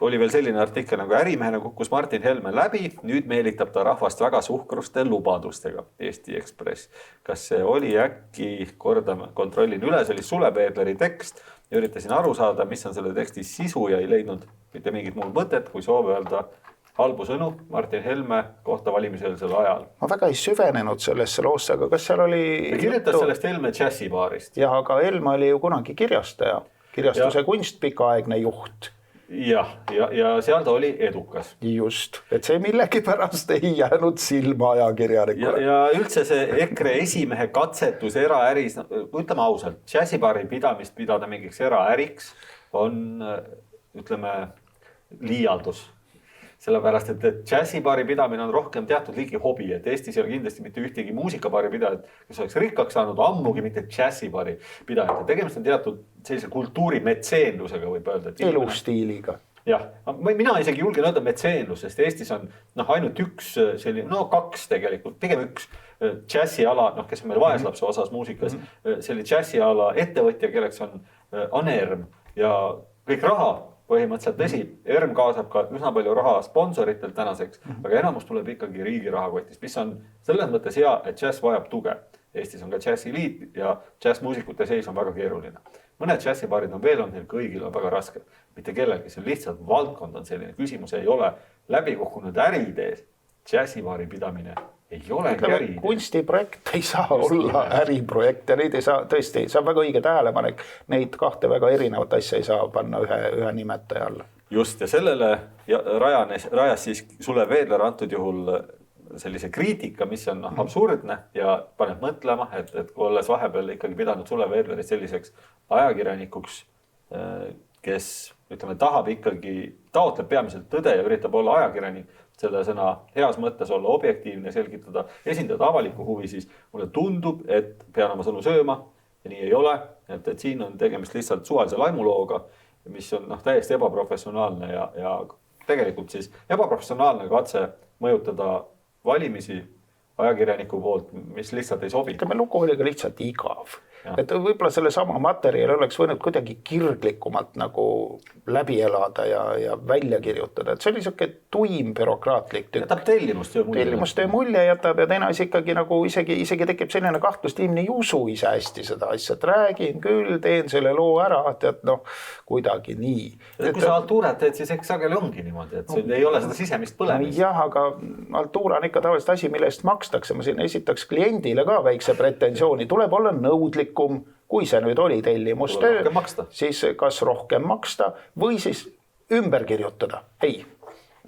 oli veel selline artikkel nagu ärimehena kukkus Martin Helme läbi, nüüd meelitab ta rahvast väga suhkruste lubadustega, Eesti Ekspress. Kas see oli äkki, kontrollin üle, see oli Sule Peedleri tekst ja üritasin aru saada, mis on selle teksti sisu ja ei leidnud mitte mingit muud mõtet, kui soov öelda halbu sõnu Martin Helme kohta valimiselsel ajal. Ma väga ei süvenenud sellesse loosse, aga kas seal oli... Kirjutas sellest Helme džässibaarist. Ja, aga Helme oli ju kunagi kirjastaja. Kirjastuse kunst pikaaegne juht. Ja seal ta oli edukas. Just, et see millegipärast ei jäänud silma ajakirjanikule. Ja üldse see EKRE esimehe katsetus eraäris, ütleme ausalt, džässibaari pidamist pidada mingiks eraäriks on, ütleme, liialdus. Sellepärast, et džässibaari pidamine on rohkem teatud liigi hobi, et Eestis ei ole kindlasti mitte ühtegi muusikabaari pidajat, kes oleks rikkaks saanud, ammugi mitte džässibaari pidajat. Tegemist on teatud sellise kultuurimetseenlusega võib öelda. Elustiiliga. jah, mina isegi julgen öelda metseenlus, sest Eestis on ainult üks selline, kaks tegelikult, pigem üks džässiala, kes on meil vaeslapse osas muusikas, selline džässiala ettevõtja, kelleks on Anerm ja kõik raha põhimõtteliselt tõsi, ERM kaasab ka üsna palju raha sponsoritelt tänaseks, aga enamus tuleb ikkagi riigi rahakotist, mis on selles mõttes hea, et džäss vajab tuge. Eestis on ka džässiliit ja džässmuusikute seis on väga keeruline. Mõned džässibaarid on veel olnud, neil kõigil on väga raske. Mitte kellelgi, see on lihtsalt valdkond on selline. Küsimus ei ole läbikukkunud äriidees. Džässibaari pidamine ei ole äri. Kunstiprojekt ei saa olla äriprojekt ja neid ei saa, tõesti, see on väga õige tähelepanek. Neid kahte väga erinevat asja ei saa panna ühe nimetaja alla. Just, ja sellele rajas siis Sulev Veedler antud juhul sellise kriitika, mis on absurdne ja paneb mõtlema, et kui olles vahepeal ikkagi pidanud Sulev Veedlerit selliseks ajakirjanikuks, kes tahab ikkagi, taotleb peamiselt tõde ja üritab olla ajakirjanik, selle sõna heas mõttes olla objektiivne, selgitada, esindada avalikku huvi, siis mulle tundub, et pean oma sõnu sööma ja nii ei ole, et siin on tegemist lihtsalt suvalise laimulooga, mis on täiesti ebaprofessionaalne ja tegelikult siis ebaprofessionaalne katse mõjutada valimisi ajakirjaniku poolt, mis lihtsalt ei sobi. Lugu oli ka lihtsalt igav. Et võib-olla selle sama materjali oleks võinud kuidagi kirglikumalt nagu läbi elada ja välja kirjutada. Et see oli selline tuim bürokraatlik tükk. Jätab tellimustöö mulje jätab ja teine asi ikkagi nagu isegi tekib selline kahtlust, inimene ei usu ise hästi seda asja, et räägin küll, teen selle loo ära, et kuidagi nii. Kui sa altuurat teed, siis eks sageli ongi niimoodi, et see ei ole seda sisemist põlemist. Jah, aga altuura on ikka tavaliselt asi, mille eest makstakse. Ma siin esitaks kliendile ka väikse pretensiooni. Tuleb olla nõudlik, kui see nüüd oli tellimustöö, siis kas rohkem maksta või siis ümber kirjutada. Ei,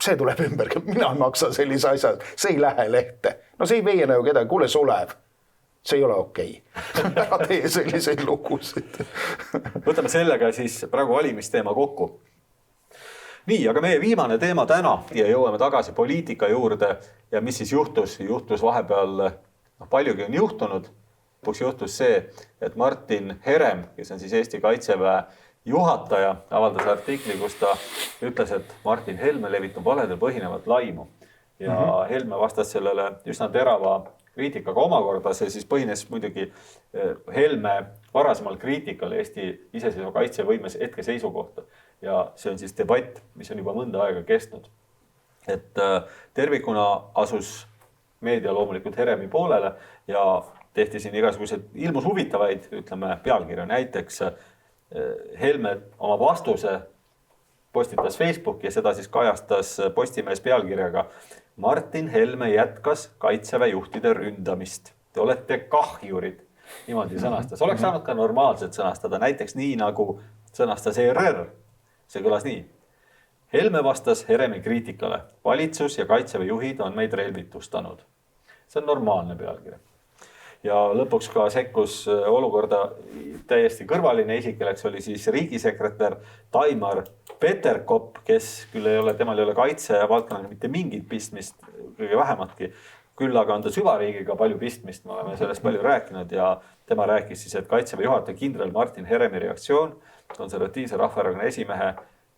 see tuleb ümber, mina ei maksa sellise asja, see ei lähe lehte. No see ei veena ju kedagi, kuule Sulev, see ei ole okei. Ära tee selliseid lugusid. Võtame sellega siis praegu valimisteema kokku. Nii, aga meie viimane teema täna ja jõuame tagasi poliitika juurde ja mis siis juhtus? Juhtus vahepeal, paljugi on juhtunud. Juhtus see, et Martin Herem, kes on siis Eesti Kaitseväe juhataja, avaldas artikli, kus ta ütles, et Martin Helme levitab valedel põhinevat laimu. Ja Helme vastas sellele üsna terava kriitikaga omakorda. See siis põhines muidugi Helme varasemal kriitikal Eesti iseseisva kaitsevõimes hetke seisukohta. Ja see on siis debatt, mis on juba mõnda aega kestnud. Et tervikuna asus meedia loomulikult Heremi poolele ja tehti siin igasugused ilmus huvitavaid, ütleme, pealkirja. Näiteks Helme oma vastuse postitas Facebooki ja seda siis kajastas Postimees pealkirjaga Martin Helme jätkas Kaitseväe juhtide ründamist. Te olete kahjurid. Niimoodi sõnastas. Oleks saanud ka normaalselt sõnastada. Näiteks nii nagu sõnastas ERR. See kõlas nii. Helme vastas Heremi kriitikale. Valitsus ja Kaitseväe juhid on meid relvitustanud. See on normaalne pealkirja. Ja lõpuks ka sekkus olukorda täiesti kõrvaline isik, kelleks oli siis riigisekretär Taimar Peterkop, kes küll temal ei ole kaitse ja valdkonnaga mitte mingit pistmist, kõige vähematki. Küll aga on ta süvariigiga palju pistmist, me oleme sellest palju rääkinud ja tema rääkis siis, et Kaitseväe juhataja kindral Martin Heremi reaktsioon konservatiivse rahvaerakonna esimehe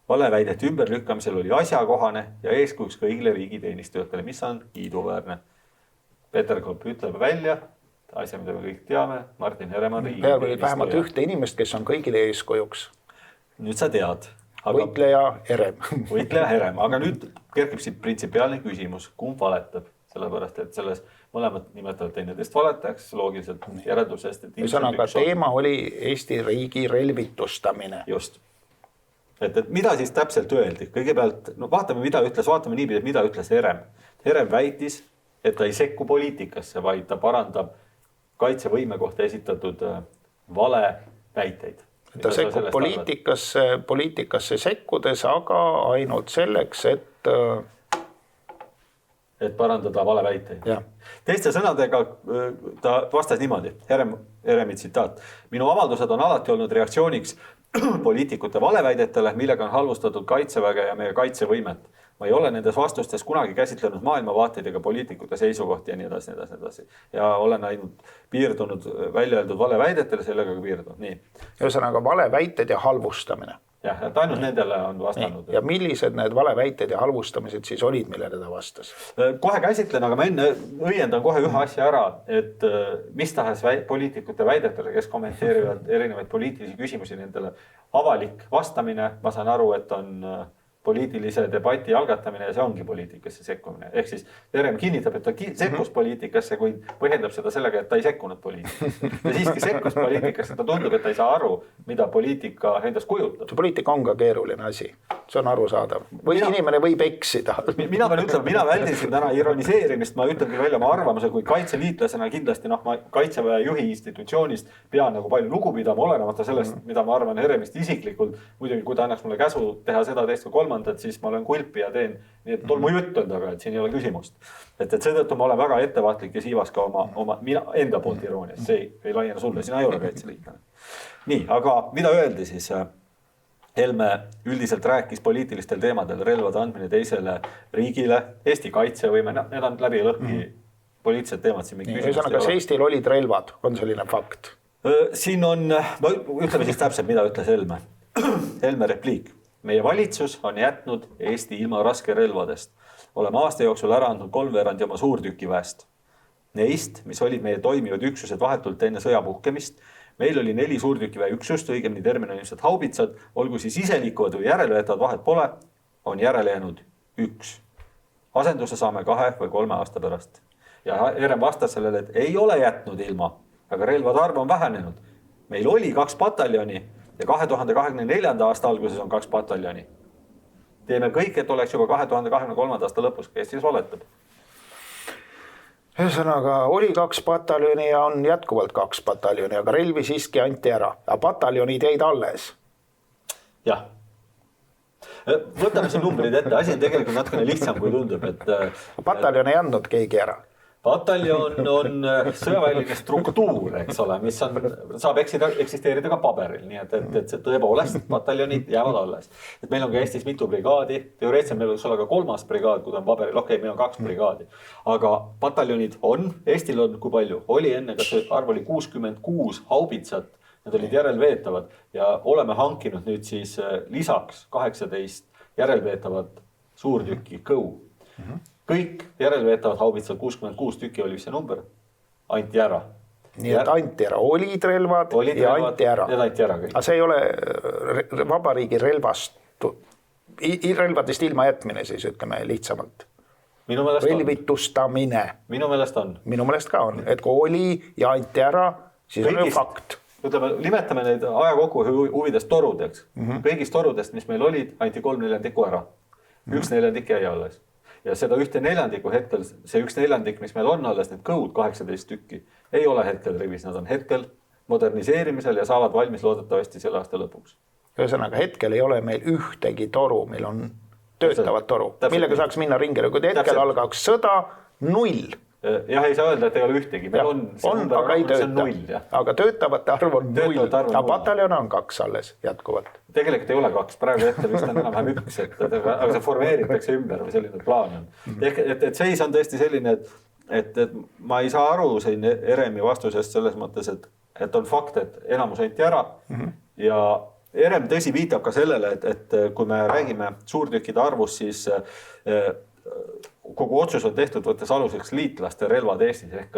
valeväidete ümberlükkamisel oli asjakohane ja eeskujuks kõigile riigiteenistujatele, mis on kiiduväärne. Peterkop ütleb välja asja, mida me kõik teame, Martin Herem on riigiteenistuja. Vähemalt ühte inimest, kes on kõigile eeskujuks. Nüüd sa tead. Võitleja Herem. Võitleja Herem, aga nüüd kerkib siit printsipiaalne küsimus, kumb valetab? Sellepärast, et selles mõlemad nimetavad teineteist valetajaks loogiliselt järeldusest. Ühesõnaga, teema oli Eesti riigi relvitustamine. Just. Et mida siis täpselt öeldi? Kõigepealt, vaatame niipidi, mida ütles Herem. Herem väitis, et ta ei sekku poliitikasse, vaid ta parandab kaitsevõime kohta esitatud vale väiteid. Ta sekkub poliitikasse sekkudes, aga ainult selleks, et parandada vale väiteid. Ja. Teiste sõnadega ta vastas niimoodi, Heremi tsitaat. Minu avaldused on alati olnud reaktsiooniks poliitikute valeväidetele, millega on halvustatud kaitseväge ja meie kaitsevõimet. Ma ei ole nendes vastustes kunagi käsitlenud maailmavaateid ega poliitikute seisukohti ja nii edasi. Ja olen ainult piirdunud välja öeldud valeväidetele, sellega ka piirdunud. Nii. Ühesõnaga valeväited ja halvustamine. jah, et ainult nendele on vastanud. Ja millised need valeväited ja halvustamised siis olid, millele ta vastas? Kohe käsitlen, aga ma enne õiendan kohe ühe asja ära, et mis tahes poliitikute väidetele, kes kommenteerivad erinevaid poliitilisi küsimusi, nendele avalik vastamine, ma saan aru, et on poliitilise debati algatamine ja see ongi poliitikasse sekkumine. Ehk siis Herem kinnitab, et ta sekkus poliitikasse, kuid põhjendab seda sellega, et ta ei sekkunud poliitikasse. Ta siiski sekkus poliitikasse, ta tundub, et ta ei saa aru, mida poliitika endast kujutab. See poliitika on ka keeruline asi, see on arusaadav. Või inimene võib eksida. Mina pean ütlema, mina väldisin täna ironiseerimist, ma ütlengi välja oma arvamuse, kui kaitseliitlasena kindlasti ma kaitseväe juhi institutsioonist pean nagu palju lugu pidama, olenemata sellest, mida ma arvan Heremist isiklikult. Muidugi, kui ta annaks mulle käsu teha seda, teist või kolmandat, siis ma olen kulpi ja teen nii, et tolmu jutt on taga, et siin ei ole küsimust. Et seetõttu ma olen väga ettevaatlik ja siivas ka oma mina enda poolt iroonias, see ei laiene sulle, sina ei ole kaitseliitlane. Nii, aga mida öeldi siis? Helme üldiselt rääkis poliitilistel teemadel relvade andmine teisele riigile, Eesti kaitsevõime, need on läbi lõhki poliitilised teemad. Kas Eestil olid relvad, on selline fakt? Siin on, ütleme siis täpselt, mida ütles Helme. Helme repliik. Meie valitsus on jätnud Eesti ilma raske relvadest. Oleme aasta jooksul ära andnud 3/4 oma suurtükiväest. Neist, mis olid meie toimivad üksused vahetult enne sõja puhkemist, meil oli 4 suurtükiväe üksust, õigemini terminaliivsed haubitsad, olgu siis iseliikuvad või järeleveetavad, vahet pole, on järele jäänud 1. Asenduse saame 2 või 3 aasta pärast. Ja Herem vastas sellele, et ei ole jätnud ilma, aga relvade arv on vähenenud. Meil oli 2 pataljoni ja 2024. aasta alguses on 2 pataljoni. Teeme kõik, et oleks juba 2023. aasta lõpus, kes siis valetab. Ühesõnaga, oli 2 pataljoni ja on jätkuvalt 2 pataljoni, aga relvi siiski anti ära. Ja pataljonid jäid alles. Jah. Võtame siin numbrid ette. Asi on tegelikult natukene lihtsam, kui tundub. Pataljon ei andnud keegi ära. Pataljon on sõjaväeline struktuur, eks ole, mis saab eksisteerida ka paberil. Nii et see tõepoolest pataljonid jäävad alles. Et meil on ka Eestis mitu brigaadi. Teoreetselt meil võiks olla ka 3. brigaad, kui ta on paberil. Okei, meil on 2 brigaadi. Aga pataljonid on. Eestil on kui palju? Oli enne, kas arv oli 66 haubitsat. Need olid järelveetavad. Ja oleme hankinud nüüd siis lisaks 18 järelveetavat suurtükki kõu. Kõik järelveetavad haubitsad, 66 tükki oli see number, anti ära. Nii et anti ära, olid relvad ja anti ära. Aga see ei ole vabariigi relvadest ilma jätmine, siis ütleme lihtsamalt. Relvitustamine. Minu meelest on. Minu meelest ka on, et kui oli ja anti ära, siis on ju fakt. Ütleme, nimetame neid aja kokku huvidest torudeks. Kõigist torudest, mis meil olid, anti 3/4 ära. 1/4 jäi alles. Ja seda 1/4 hetkel, see 1/4, mis meil on alles, need kõud 18 tükki, ei ole hetkel rivis, nad on hetkel moderniseerimisel ja saavad valmis loodetavasti selle aasta lõpuks. Ühesõnaga, hetkel ei ole meil ühtegi toru, meil on töötavad toru, millega saaks minna ringile, kui hetkel algaks sõda, 0. Jah, ei saa öelda, et ei ole ühtegi. Meil on, aga ei tööta. Aga töötavate arv on 0. Aga pataljon on 2 alles jätkuvalt. Tegelikult ei ole 2, praegu hetkel vist on enam 1, aga see formeeritakse ümber või selline plaan on. Et seis on tõesti selline, et ma ei saa aru siin Heremi vastusest selles mõttes, et on fakt, et enamus anti ära ja Herem tõsi viitab ka sellele, et kui me räägime suurtükkide arvust, siis kogu otsus on tehtud võttes aluseks liitlaste relvad Eestis, ehk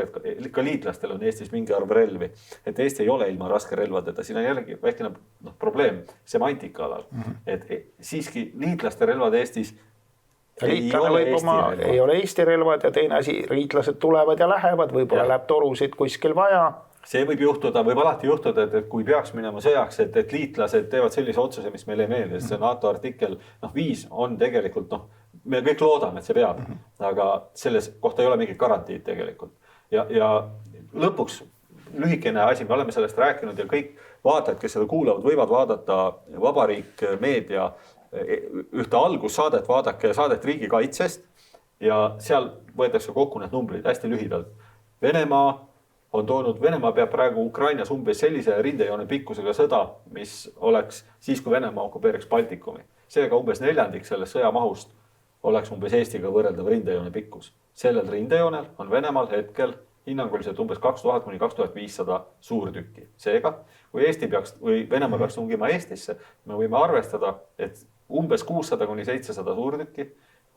ka liitlastel on Eestis mingi arv relvi, et Eesti ei ole ilma raske relvadeta. Siin on jällegi väikene probleem semantika alal, et siiski liitlaste relvad Eestis ei ole Eesti relvad ja teine asi, liitlased tulevad ja lähevad, võib-olla läheb torusid kuskil vaja. See võib juhtuda, võib alati juhtuda, et kui peaks minema sõjaks, et liitlased teevad sellise otsuse, mis meile ei meeldi, see NATO artikkel 5 on tegelikult, me kõik loodame, et see peab, aga selles kohta ei ole mingit garantiid tegelikult. Ja lõpuks lühikene asi, me oleme sellest rääkinud ja kõik vaatajad, kes seda kuulavad, võivad vaadata Vabariik meedia ühte algussaadet, vaadake saadet riigikaitsest ja seal võetakse kokku need numbrid hästi lühidalt. Venemaa peab praegu Ukrainas umbes sellise rindejoone pikkusega sõda, mis oleks siis, kui Venemaa okupeeriks Baltikumi. Seega umbes 1/4 sellest sõjamahust oleks umbes Eestiga võrreldav rindejoone pikkus. Sellel rindejoonel on Venemaal hetkel hinnanguliselt umbes 2000 kuni 2500 suurtükki. Seega, kui Eesti peaks või Venemaa peaks tungima Eestisse, me võime arvestada, et umbes 600 kuni 700 suurtükki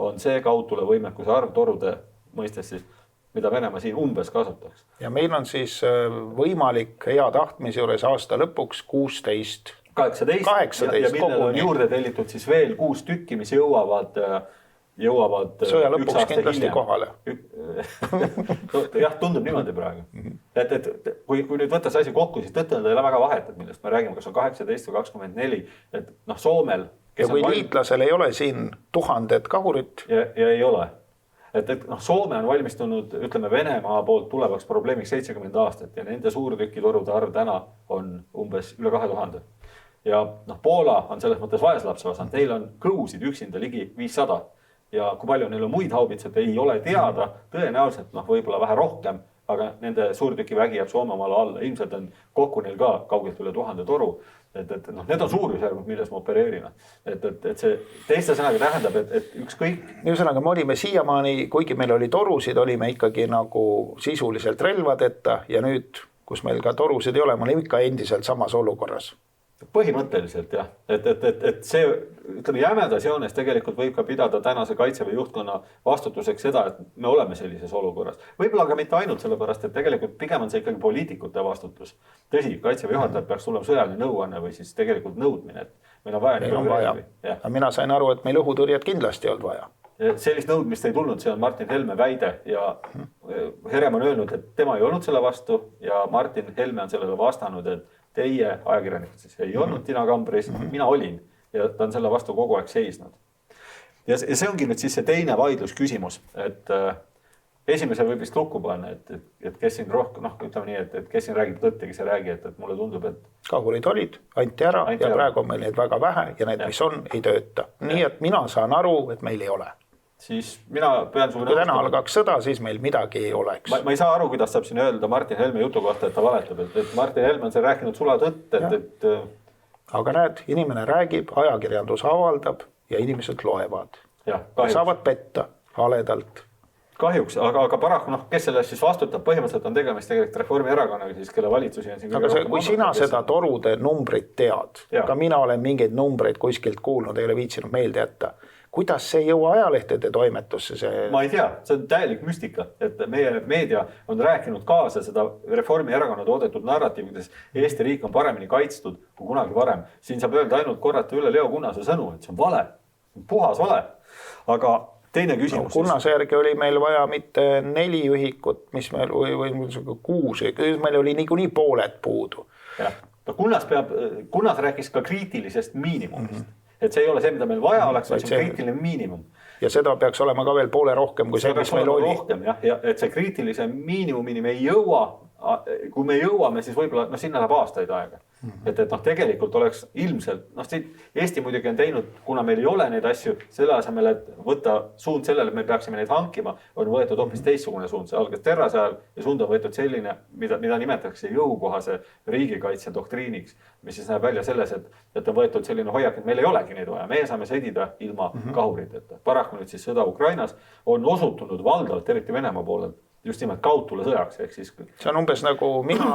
on see kaudtulevõimekuse arv torude mõistes siis, mida Venemaa siin umbes kasutaks. Ja meil on siis võimalik hea tahtmise juures aasta lõpuks 18 ja millel on juurde tellitud siis veel 6 tükki, mis jõuavad sõja lõpuks kindlasti kohale. Jah, tundub niimoodi praegu. Et kui nüüd võtta see asi kokku, siis tõttel ei ole väga vahet, et millest me räägime, kas on 18 või 24, et Soomel... Ja kui liitlasel ei ole siin 1000 kahurit... Ja ei ole. Et Soome on valmistunud, ütleme, Venemaa poolt tulevaks probleemiks 70 aastat ja nende suurtükitorude arv täna on umbes üle 2000. Ja Poola on selles mõttes vaeslapse osand, neil on kõusid üksinda ligi 500 ja kui palju neil on muid haubitseid, ei ole teada, tõenäoliselt võib-olla vähe rohkem, aga nende suurtükivägi jääb Soome omale alla. Ilmselt on kokku neil ka kaugelt üle 1000 toru. Need on suurusjärgud, milles me opereerime. Et see teiste sõnaga tähendab, et ükskõik... Ühesõnaga, me olime siiamaani, kuigi meil oli torusid, olime ikkagi nagu sisuliselt relvadeta ja nüüd, kus meil ka torusid ei ole, me olime ikka endiselt samas olukorras. Põhimõtteliselt jah, et see, ütleme, jämedas joones tegelikult võib ka pidada tänase Kaitseväe juhtkonna vastutuseks seda, et me oleme sellises olukorras. Võib-olla ka mitte ainult sellepärast, et tegelikult pigem on see ikkagi poliitikute vastutus. Tõsi, Kaitseväe juhatajad peaks tulema sõjaline nõuanne või siis tegelikult nõudmine, et meil on vaja. Meil on vaja. Ja mina sain aru, et meil õhutõrjed kindlasti ei olnud vaja. Sellist nõudmist ei tulnud, see on Martin Helme väide ja Herem on öelnud, et tema ei olnud selle vastu ja Martin Helme on sellele vastanud, et teie ajakirjanikud siis ei olnud tinakambris, mina olin ja ta on selle vastu kogu aeg seisnud. Ja see ongi nüüd siis see teine vaidlusküsimus, et esimesel võib vist lukku panna, et kes siin rohkem, ütleme nii, et kes siin räägib tõtt ja kes ei räägi, et mulle tundub, et... Kahurid olid, anti ära ja praegu on meil neid väga vähe ja need, mis on, ei tööta. Nii, et mina saan aru, et meil ei ole. Siis mina pean kui täna algaks sõda, siis meil midagi ei oleks. Ma ei saa aru, kuidas saab siin öelda Martin Helme jutu kohta, et ta valetab. Et Martin Helme on see rääkinud sula tõtt, et... Aga näed, inimene räägib, ajakirjandus avaldab ja inimesed loevad. Ja, saavad petta haledalt. Kahjuks, aga paraku, kes sellest siis vastutab, põhimõtteliselt on tegemist tegelikult Reformierakonnaga, siis kelle valitsusi on siin... Aga kui sina seda torude numbrit tead, ka mina olen mingeid numbreid kuskilt kuulnud, ei ole viitsinud meelde jätta. Kuidas see jõua ajalehtede toimetusse? Ma ei tea, see on täielik müstika, et meie meedia on rääkinud kaasa seda Reformierakonna toodetud narratiivides. Eesti riik on paremini kaitstud kui kunagi varem. Siin saab öelda ainult korrata üle Leo Kunnase sõnu, et see on vale, puhas vale. Aga teine küsimus... Kunnase järgi oli meil vaja mitte 4 ühikut, mis meil või 6, meil oli niikuinii pooled puudu. Ja. Kunnas rääkis ka kriitilisest miinimumist. Et see ei ole see, mida meil vaja oleks, vaid see on kriitiline miinimum. Ja seda peaks olema ka veel poole rohkem kui see, mis meil oli. Rohkem, ja et see kriitilise miinimumini me ei jõua. Kui me jõuame, siis võib-olla sinna läheb aastaid aega. Et tegelikult oleks ilmselt, Eesti muidugi on teinud, kuna meil ei ole neid asju, selle asemel, et võtta suund sellele, et me peaksime neid hankima, on võetud hoopis teistsugune suund. See algas Terrase ajal ja suund on võetud selline, mida nimetatakse jõukohase riigikaitse doktriiniks, mis siis näeb välja selles, et on võetud selline hoiak, et meil ei olegi neid vaja. Meie saame sõdida ilma kahuriteta. Paraku nüüd siis sõda Ukrainas on osutunud valdavalt, eriti Venemaa poolelt, just nimelt kaudtule sõjaks. Siis... See on umbes nagu mina,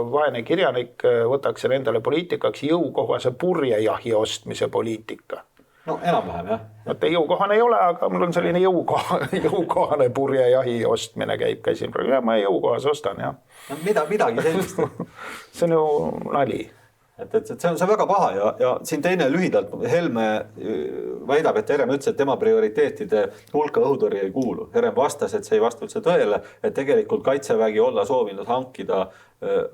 vaene kirjanik, võtaksin endale poliitikaks jõukohase purjejahi ostmise poliitika. No enam-vähem, jah. Võtta jõukohane ei ole, aga mul on selline jõukohane purjejahi ostmine käisin. Ja ma jõukohase ostan, jah. No, midagi sellist. See on ju nali. See on väga paha ja siin teine lühidalt Helme väidab, et Herem ütles, et tema prioriteetide hulka õhutõrje ei kuulu. Herem vastas, et see ei vasta üldse tõele, et tegelikult Kaitsevägi olla soovinud hankida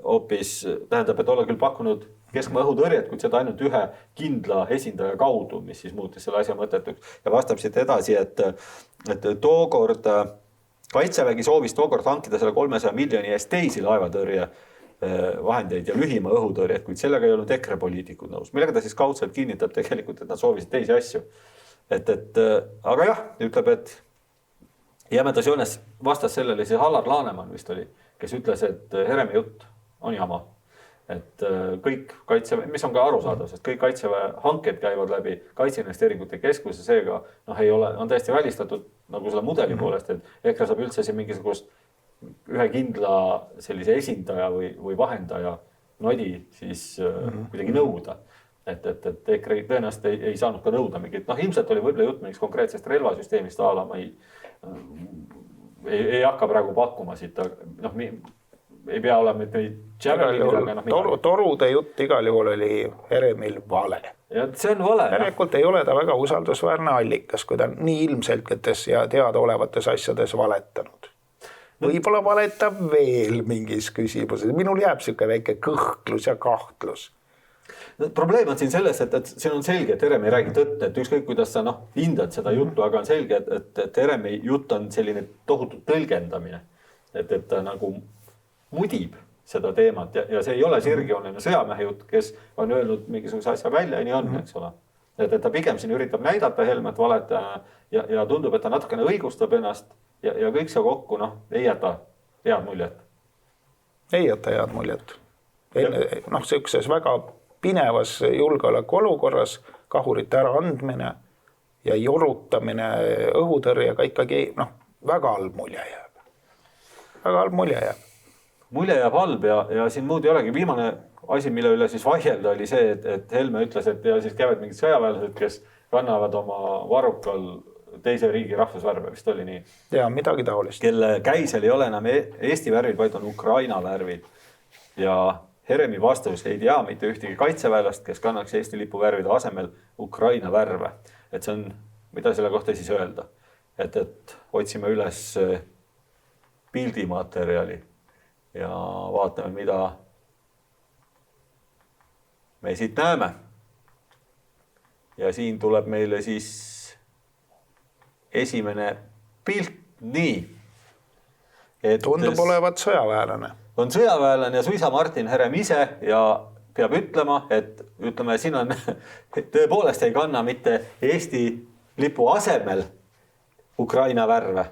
hoopis, tähendab, et olla küll pakkunud keskmaa õhutõrjet, kuid seda ainult ühe kindla esindaja kaudu, mis siis muutis selle asja mõttetuks. Ja vastab siit edasi, et tookord Kaitsevägi soovis hankida selle 300 miljoni eest teisi laevatõrje vahendeid ja lühima õhutõrjet, kuid sellega ei olnud EKRE poliitikud nõus. Millega ta siis kaudselt kinnitab tegelikult, et nad soovisid teisi asju. Aga jah, ütleb, et jämedas joones vastas sellele siis Allar Laneman vist oli, kes ütles, et Heremi jutt on jama. Et kõik Kaitseväe, mis on ka arusaadav, sest kõik Kaitseväe hanked käivad läbi Kaitseinvesteeringute Keskuse, seega ei ole, on täiesti välistatud nagu selle mudeli poolest, et EKRE saab üldse siin mingisugust ühe kindla sellise esindaja või vahendaja nodi siis kuidagi nõuda. Et EKRE tõenäoliselt ei saanud ka nõuda mingit, ilmselt oli võib-olla jutt mingist konkreetsest relvasüsteemist ala, ma ei hakka praegu pakkuma siit, ei pea olema torude jutt igal juhul oli Heremil vale. Ja see on vale. Järelikult ei ole ta väga usaldusväärne allikas, kui ta nii ilmselgetes ja teadaolevates asjades valetanud. Võib-olla valetab veel mingis küsimuses. Minul jääb siuke väike kõhklus ja kahtlus. Probleem on siin selles, et siin on selge, et Heremi ei räägi tõtt, et ükskõik kuidas sa hindad seda juttu, aga on selge, et Heremi jutt on selline tohutu tõlgendamine. Et ta nagu mudib seda teemat ja see ei ole sirgjooneline sõjamehe jutt, kes on öelnud mingisuguse asja välja ja nii on, eks ole. Et ta pigem siin üritab näidata Helmet valetajana ja tundub, et ta natukene õigustab ennast ja kõik see kokku ei jäta head muljet. Ei jäta head muljet. Sellises väga pinevas julgeoleku olukorras kahurite äraandmine ja jorutamine õhutõrjega ikkagi väga halb mulje jääb. Väga halb mulje jääb. Mulje jääb halb ja siin muud ei olegi. Viimane asi, mille üle siis vaielda oli see, et Helme ütles, et ja siis käivad mingid sõjaväelased, kes kannavad oma varrukal teise riigi rahvusvärve, vist oli nii. Ja midagi taolist. Kelle käisel ei ole enam Eesti värvid, vaid on Ukraina värvid. Ja Heremi vastus ei tea mitte ühtegi kaitseväelast, kes kannaks Eesti lipu värvide asemel Ukraina värve. Et see on, mida selle kohta siis öelda? Et otsime üles pildimaterjali ja vaatame, mida me siit näeme. Ja siin tuleb meile siis esimene pilt nii. Tundub olevat sõjaväelane. On sõjaväelane ja suisa Martin Herem ise ja peab ütlema, et siin on tõepoolest ei kanna mitte Eesti lipu asemel Ukraina värve.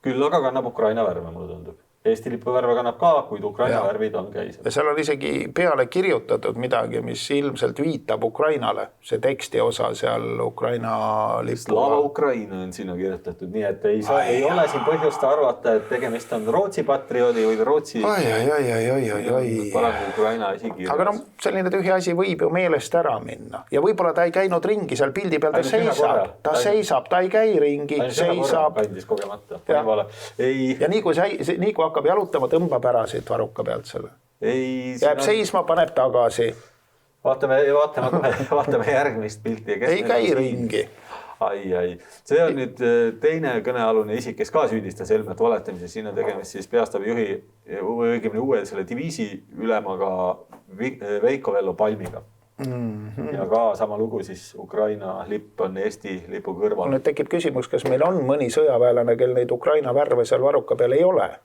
Küll aga kannab Ukraina värve, mulle tundub. Eesti lipu värve kannab ka, kuid Ukraina värvid on käisel. Ja seal on isegi peale kirjutatud midagi, mis ilmselt viitab Ukrainale. See teksti osa seal Ukraina lipu. Slava Ukraina on sinna kirjutatud, nii et ei ole siin põhjust arvata, et tegemist on Rootsi patrioodi või Rootsi paraku Ukraina asi kirjas. Aga selline tühi asi võib ju meelest ära minna. Ja võib-olla ta ei käinud ringi seal pildi peal, ta seisab. Ta seisab, ta ei käi ringi, seisab. Kandis kogemata. Ja nii kui hakkab jalutama, tõmbab ära siit varruka pealt selle. Jääb seisma, paneb tagasi. Vaatame järgmist pilti. Ei käi ringi. Ai. See on nüüd teine kõnealune isik, kes ka süüdistas Helmet valetamises. Siin on tegemist siis peastaabi juhi või õigemini uue selle diviisi ülemaga Veiko Vello Palmiga. Ja ka sama lugu siis Ukraina lipp on Eesti lipu kõrval. Nüüd tekib küsimus, kas meil on mõni sõjaväelane, kel neid Ukraina värve seal varruka peal ei ole?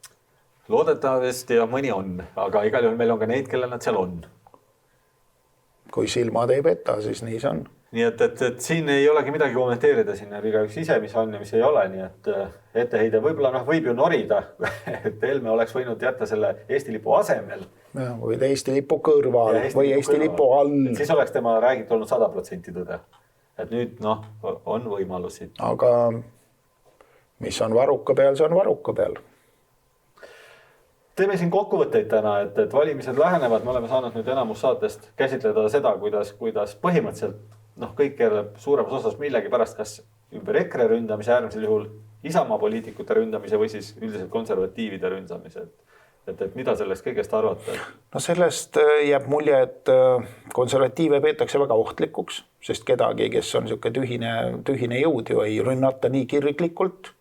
Loodetavasti ja mõni on, aga igal juhul meil on ka neid, kelle nad seal on. Kui silmad ei peta, siis nii see on. Nii et siin ei olegi midagi kommenteerida, siin on igaüks ise, mis on ja mis ei ole, nii et etteheide võib-olla võib ju norida, et Helme oleks võinud jätta selle Eesti lipu asemel. Või Eesti lipu kõrval või Eesti lipu all. Siis oleks tema räägitud olnud 100% tõde. Et nüüd on võimalusi. Aga mis on varruka peal, see on varruka peal. Teeme siin kokkuvõtteid täna, et valimised lähenevad. Me oleme saanud nüüd enamus saatest käsitleda seda, kuidas põhimõtteliselt kõik keerleb suuremas osas millegi pärast, kas ümber EKRE ründamise äärmisel juhul, Isamaa poliitikute ründamise või siis üldiselt konservatiivide ründamise. Et mida sellest kõigest arvata? Sellest jääb mulje, et konservatiive peetakse väga ohtlikuks, sest kedagi, kes on tühine jõud ju ei rünnata nii kirglikult.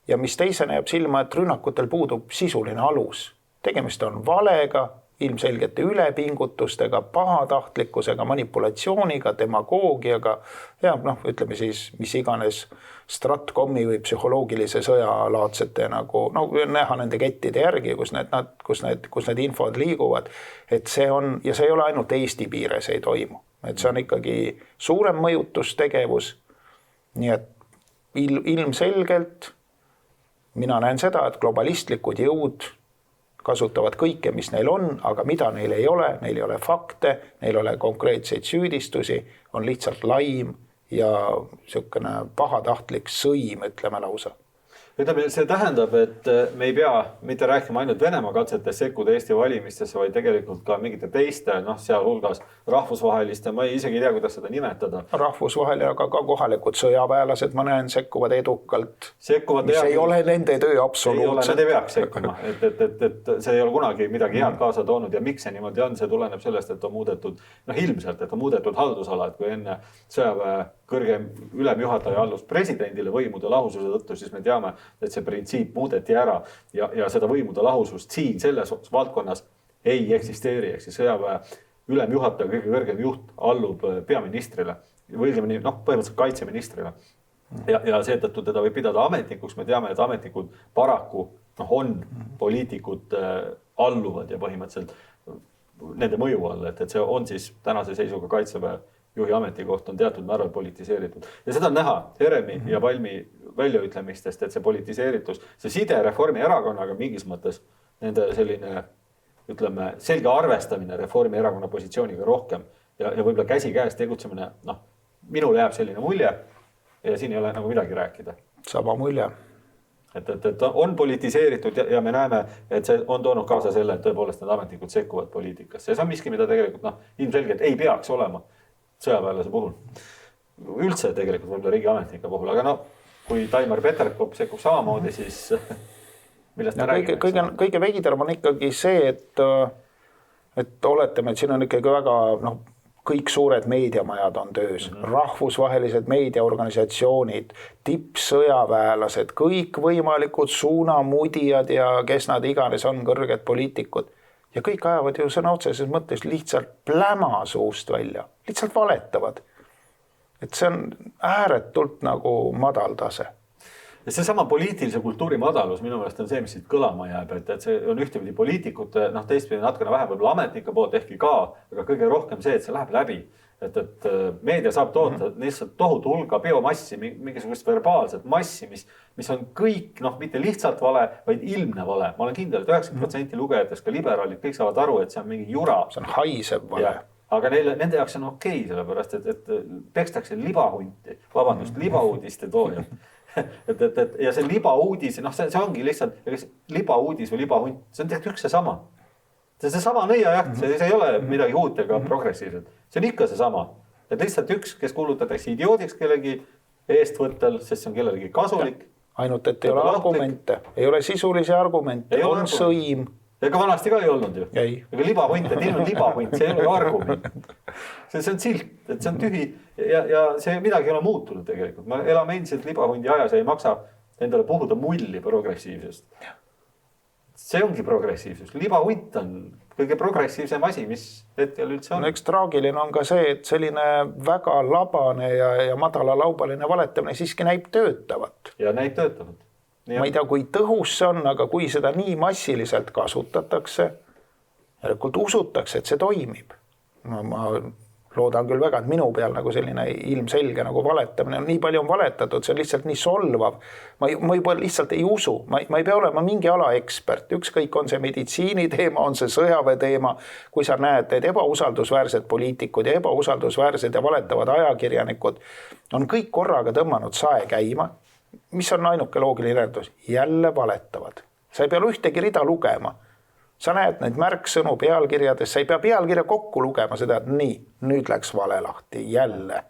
Ja mis teisene jääb silma, et rünnakutel puudub sisuline alus. Tegemist on valega, ilmselgete ülepingutustega, pahatahtlikkusega, manipulatsiooniga, demagoogiaga ja ütleme siis, mis iganes Stratkomi või psühholoogilise sõjalaadsete näha nende kettide järgi, kus need infod liiguvad. Et see on, ja see ei ole ainult Eesti piires ei toimu. Et see on ikkagi suurem mõjutustegevus. Nii et ilmselgelt mina näen seda, et globalistlikud jõud kasutavad kõike, mis neil on, aga mida neil ei ole fakte, neil ei ole konkreetseid süüdistusi, on lihtsalt laim ja selline pahatahtlik sõim, ütleme lausa. Ütleme, see tähendab, et me ei pea mitte rääkima ainult Venemaa katsetest sekkuda Eesti valimistesse, vaid tegelikult ka mingite teiste, sealhulgas rahvusvaheliste, ma isegi ei tea, kuidas seda nimetada. Rahvusvaheline, aga ka kohalikud sõjaväelased, ma näen, sekkuvad edukalt. Mis ei ole nende töö absoluutselt. Nad ei peaks sekkuma, et see ei ole kunagi midagi head kaasa toonud ja miks see niimoodi on, see tuleneb sellest, et on muudetud, ilmselt, et on muudetud haldusala, et kui enne sõjaväe kõrgem ülemjuhataja allus presidendile võimude lahususe tõttu, siis me teame, et see printsiip muudeti ära ja seda võimude lahusust siin selles valdkonnas ei eksisteeri. Ehk siis sõjaväe ülemjuhataja, kõige kõrgem juht allub peaministrile või õigemini põhimõtteliselt kaitseministrile. Ja seetõttu teda võib pidada ametnikuks. Me teame, et ametnikud paraku on poliitikud alluvad ja põhimõtteliselt nende mõju all, et see on siis tänase seisuga kaitseväe juhi ametikoht on teatud määral politiseeritud. Ja seda on näha Heremi ja Palmi väljaütlemistest, et see politiseeritus, see side Reformierakonnaga mingis mõttes nende selline, ütleme, selge arvestamine Reformierakonna positsiooniga rohkem ja võib-olla käsikäes tegutsemine, minule jääb selline mulje ja siin ei ole nagu midagi rääkida. Sama mulje. Et on politiseeritud ja me näeme, et see on toonud kaasa selle, et tõepoolest need ametnikud sekkuvad poliitikasse. Ja see on miski, mida tegelikult ilmselgelt ei peaks olema sõjaväelase puhul. Üldse tegelikult võib-olla riigiametnike puhul, aga kui Taimar Peterkop sekkub samamoodi, siis millest me räägime? Kõige veidram on ikkagi see, et oletame, et siin on ikkagi väga, kõik suured meediamajad on töös, rahvusvahelised meediaorganisatsioonid, tippsõjaväelased, kõik võimalikud suunamudijad ja kes nad iganes on, kõrged poliitikud. Ja kõik ajavad ju sõna otseses mõttes lihtsalt pläma suust välja, lihtsalt valetavad. Et see on ääretult nagu madal tase. Ja see sama poliitilise kultuuri madalus minu meelest on see, mis siit kõlama jääb, et see on ühtepidi poliitikute, teistpidi natukene vähem võib-olla ametnike poolt ehkki ka, aga kõige rohkem see, et see läheb läbi. Et meedia saab toota lihtsalt tohutu hulga biomassi, mingisugust verbaalset massi, mis on kõik, mitte lihtsalt vale, vaid ilmne vale. Ma olen kindel, et 90% lugejatest, ka liberaalid, kõik saavad aru, et see on mingi jura. See on haisev vale. Aga nende jaoks on okei, sellepärast, et pekstakse libahunti, libauudiste toojad. Ja see libauudis, see ongi lihtsalt libauudis või libahunt, see on tegelikult üks see sama. See sama nõiajaht, see ei ole midagi uut ega progressiivset. See on ikka see sama. Et lihtsalt üks, kes kuulutatakse idioodiks kellegi eestvõttel, sest see on kellelegi kasulik. Ainult, et ei ole argumente, ei ole sisulisi argumente, on sõim. Ega vanasti ka ei olnud ju. Ega libahunt, et ilmselt libahunt, see ei ole argument. See on silt, et see on tühi ja see midagi ei ole muutunud tegelikult. Me elame endiselt libahundi ajas ja ei maksa endale puhuda mulli progressiivsest. See ongi progressiivsus. Libahunt on kõige progressiivsem asi, mis hetkel üldse on. Eks traagiline on ka see, et selline väga labane ja madalalaubaline valetamine siiski näib töötavat. Ja näib töötavat. Ma ei tea, kui tõhus see on, aga kui seda nii massiliselt kasutatakse, järelikult usutakse, et see toimib. Ma loodan küll väga, et minu peal nagu selline ilmselge nagu valetamine, nii palju on valetatud, see on lihtsalt nii solvav. Ma juba lihtsalt ei usu, ma ei pea olema mingi alaekspert, ükskõik on see meditsiini teema, on see sõjaväe teema, kui sa näed, et ebausaldusväärsed poliitikud ja ebausaldusväärsed ja valetavad ajakirjanikud on kõik korraga tõmmanud sae käima, mis on ainuke loogiline järeldus, jälle valetavad. Sa ei pea ühtegi rida lugema. Sa näed neid märksõnu pealkirjades, sa ei pea pealkirja kokku lugema seda, et nii, nüüd läks vale lahti, jälle.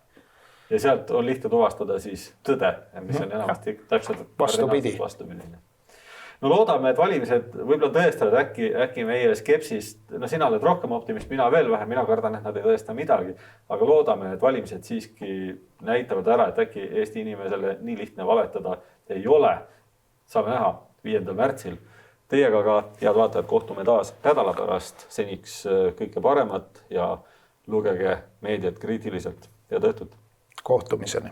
Ja sealt on lihtne tuvastada siis tõde, mis on enamasti täpselt vastupidi. No loodame, et valimised võib-olla tõestavad äkki meie skepsist, sina oled rohkem optimist, mina veel vähem, mina kardan, et nad ei tõesta midagi, aga loodame, et valimised siiski näitavad ära, et äkki Eesti inimesele nii lihtne valetada ei ole. Saame näha 5. märtsil. Teiega ka, head vaatajad, kohtume taas nädala pärast. Seniks kõike paremat ja lugege meediat kriitiliselt ja tõhtut. Kohtumiseni.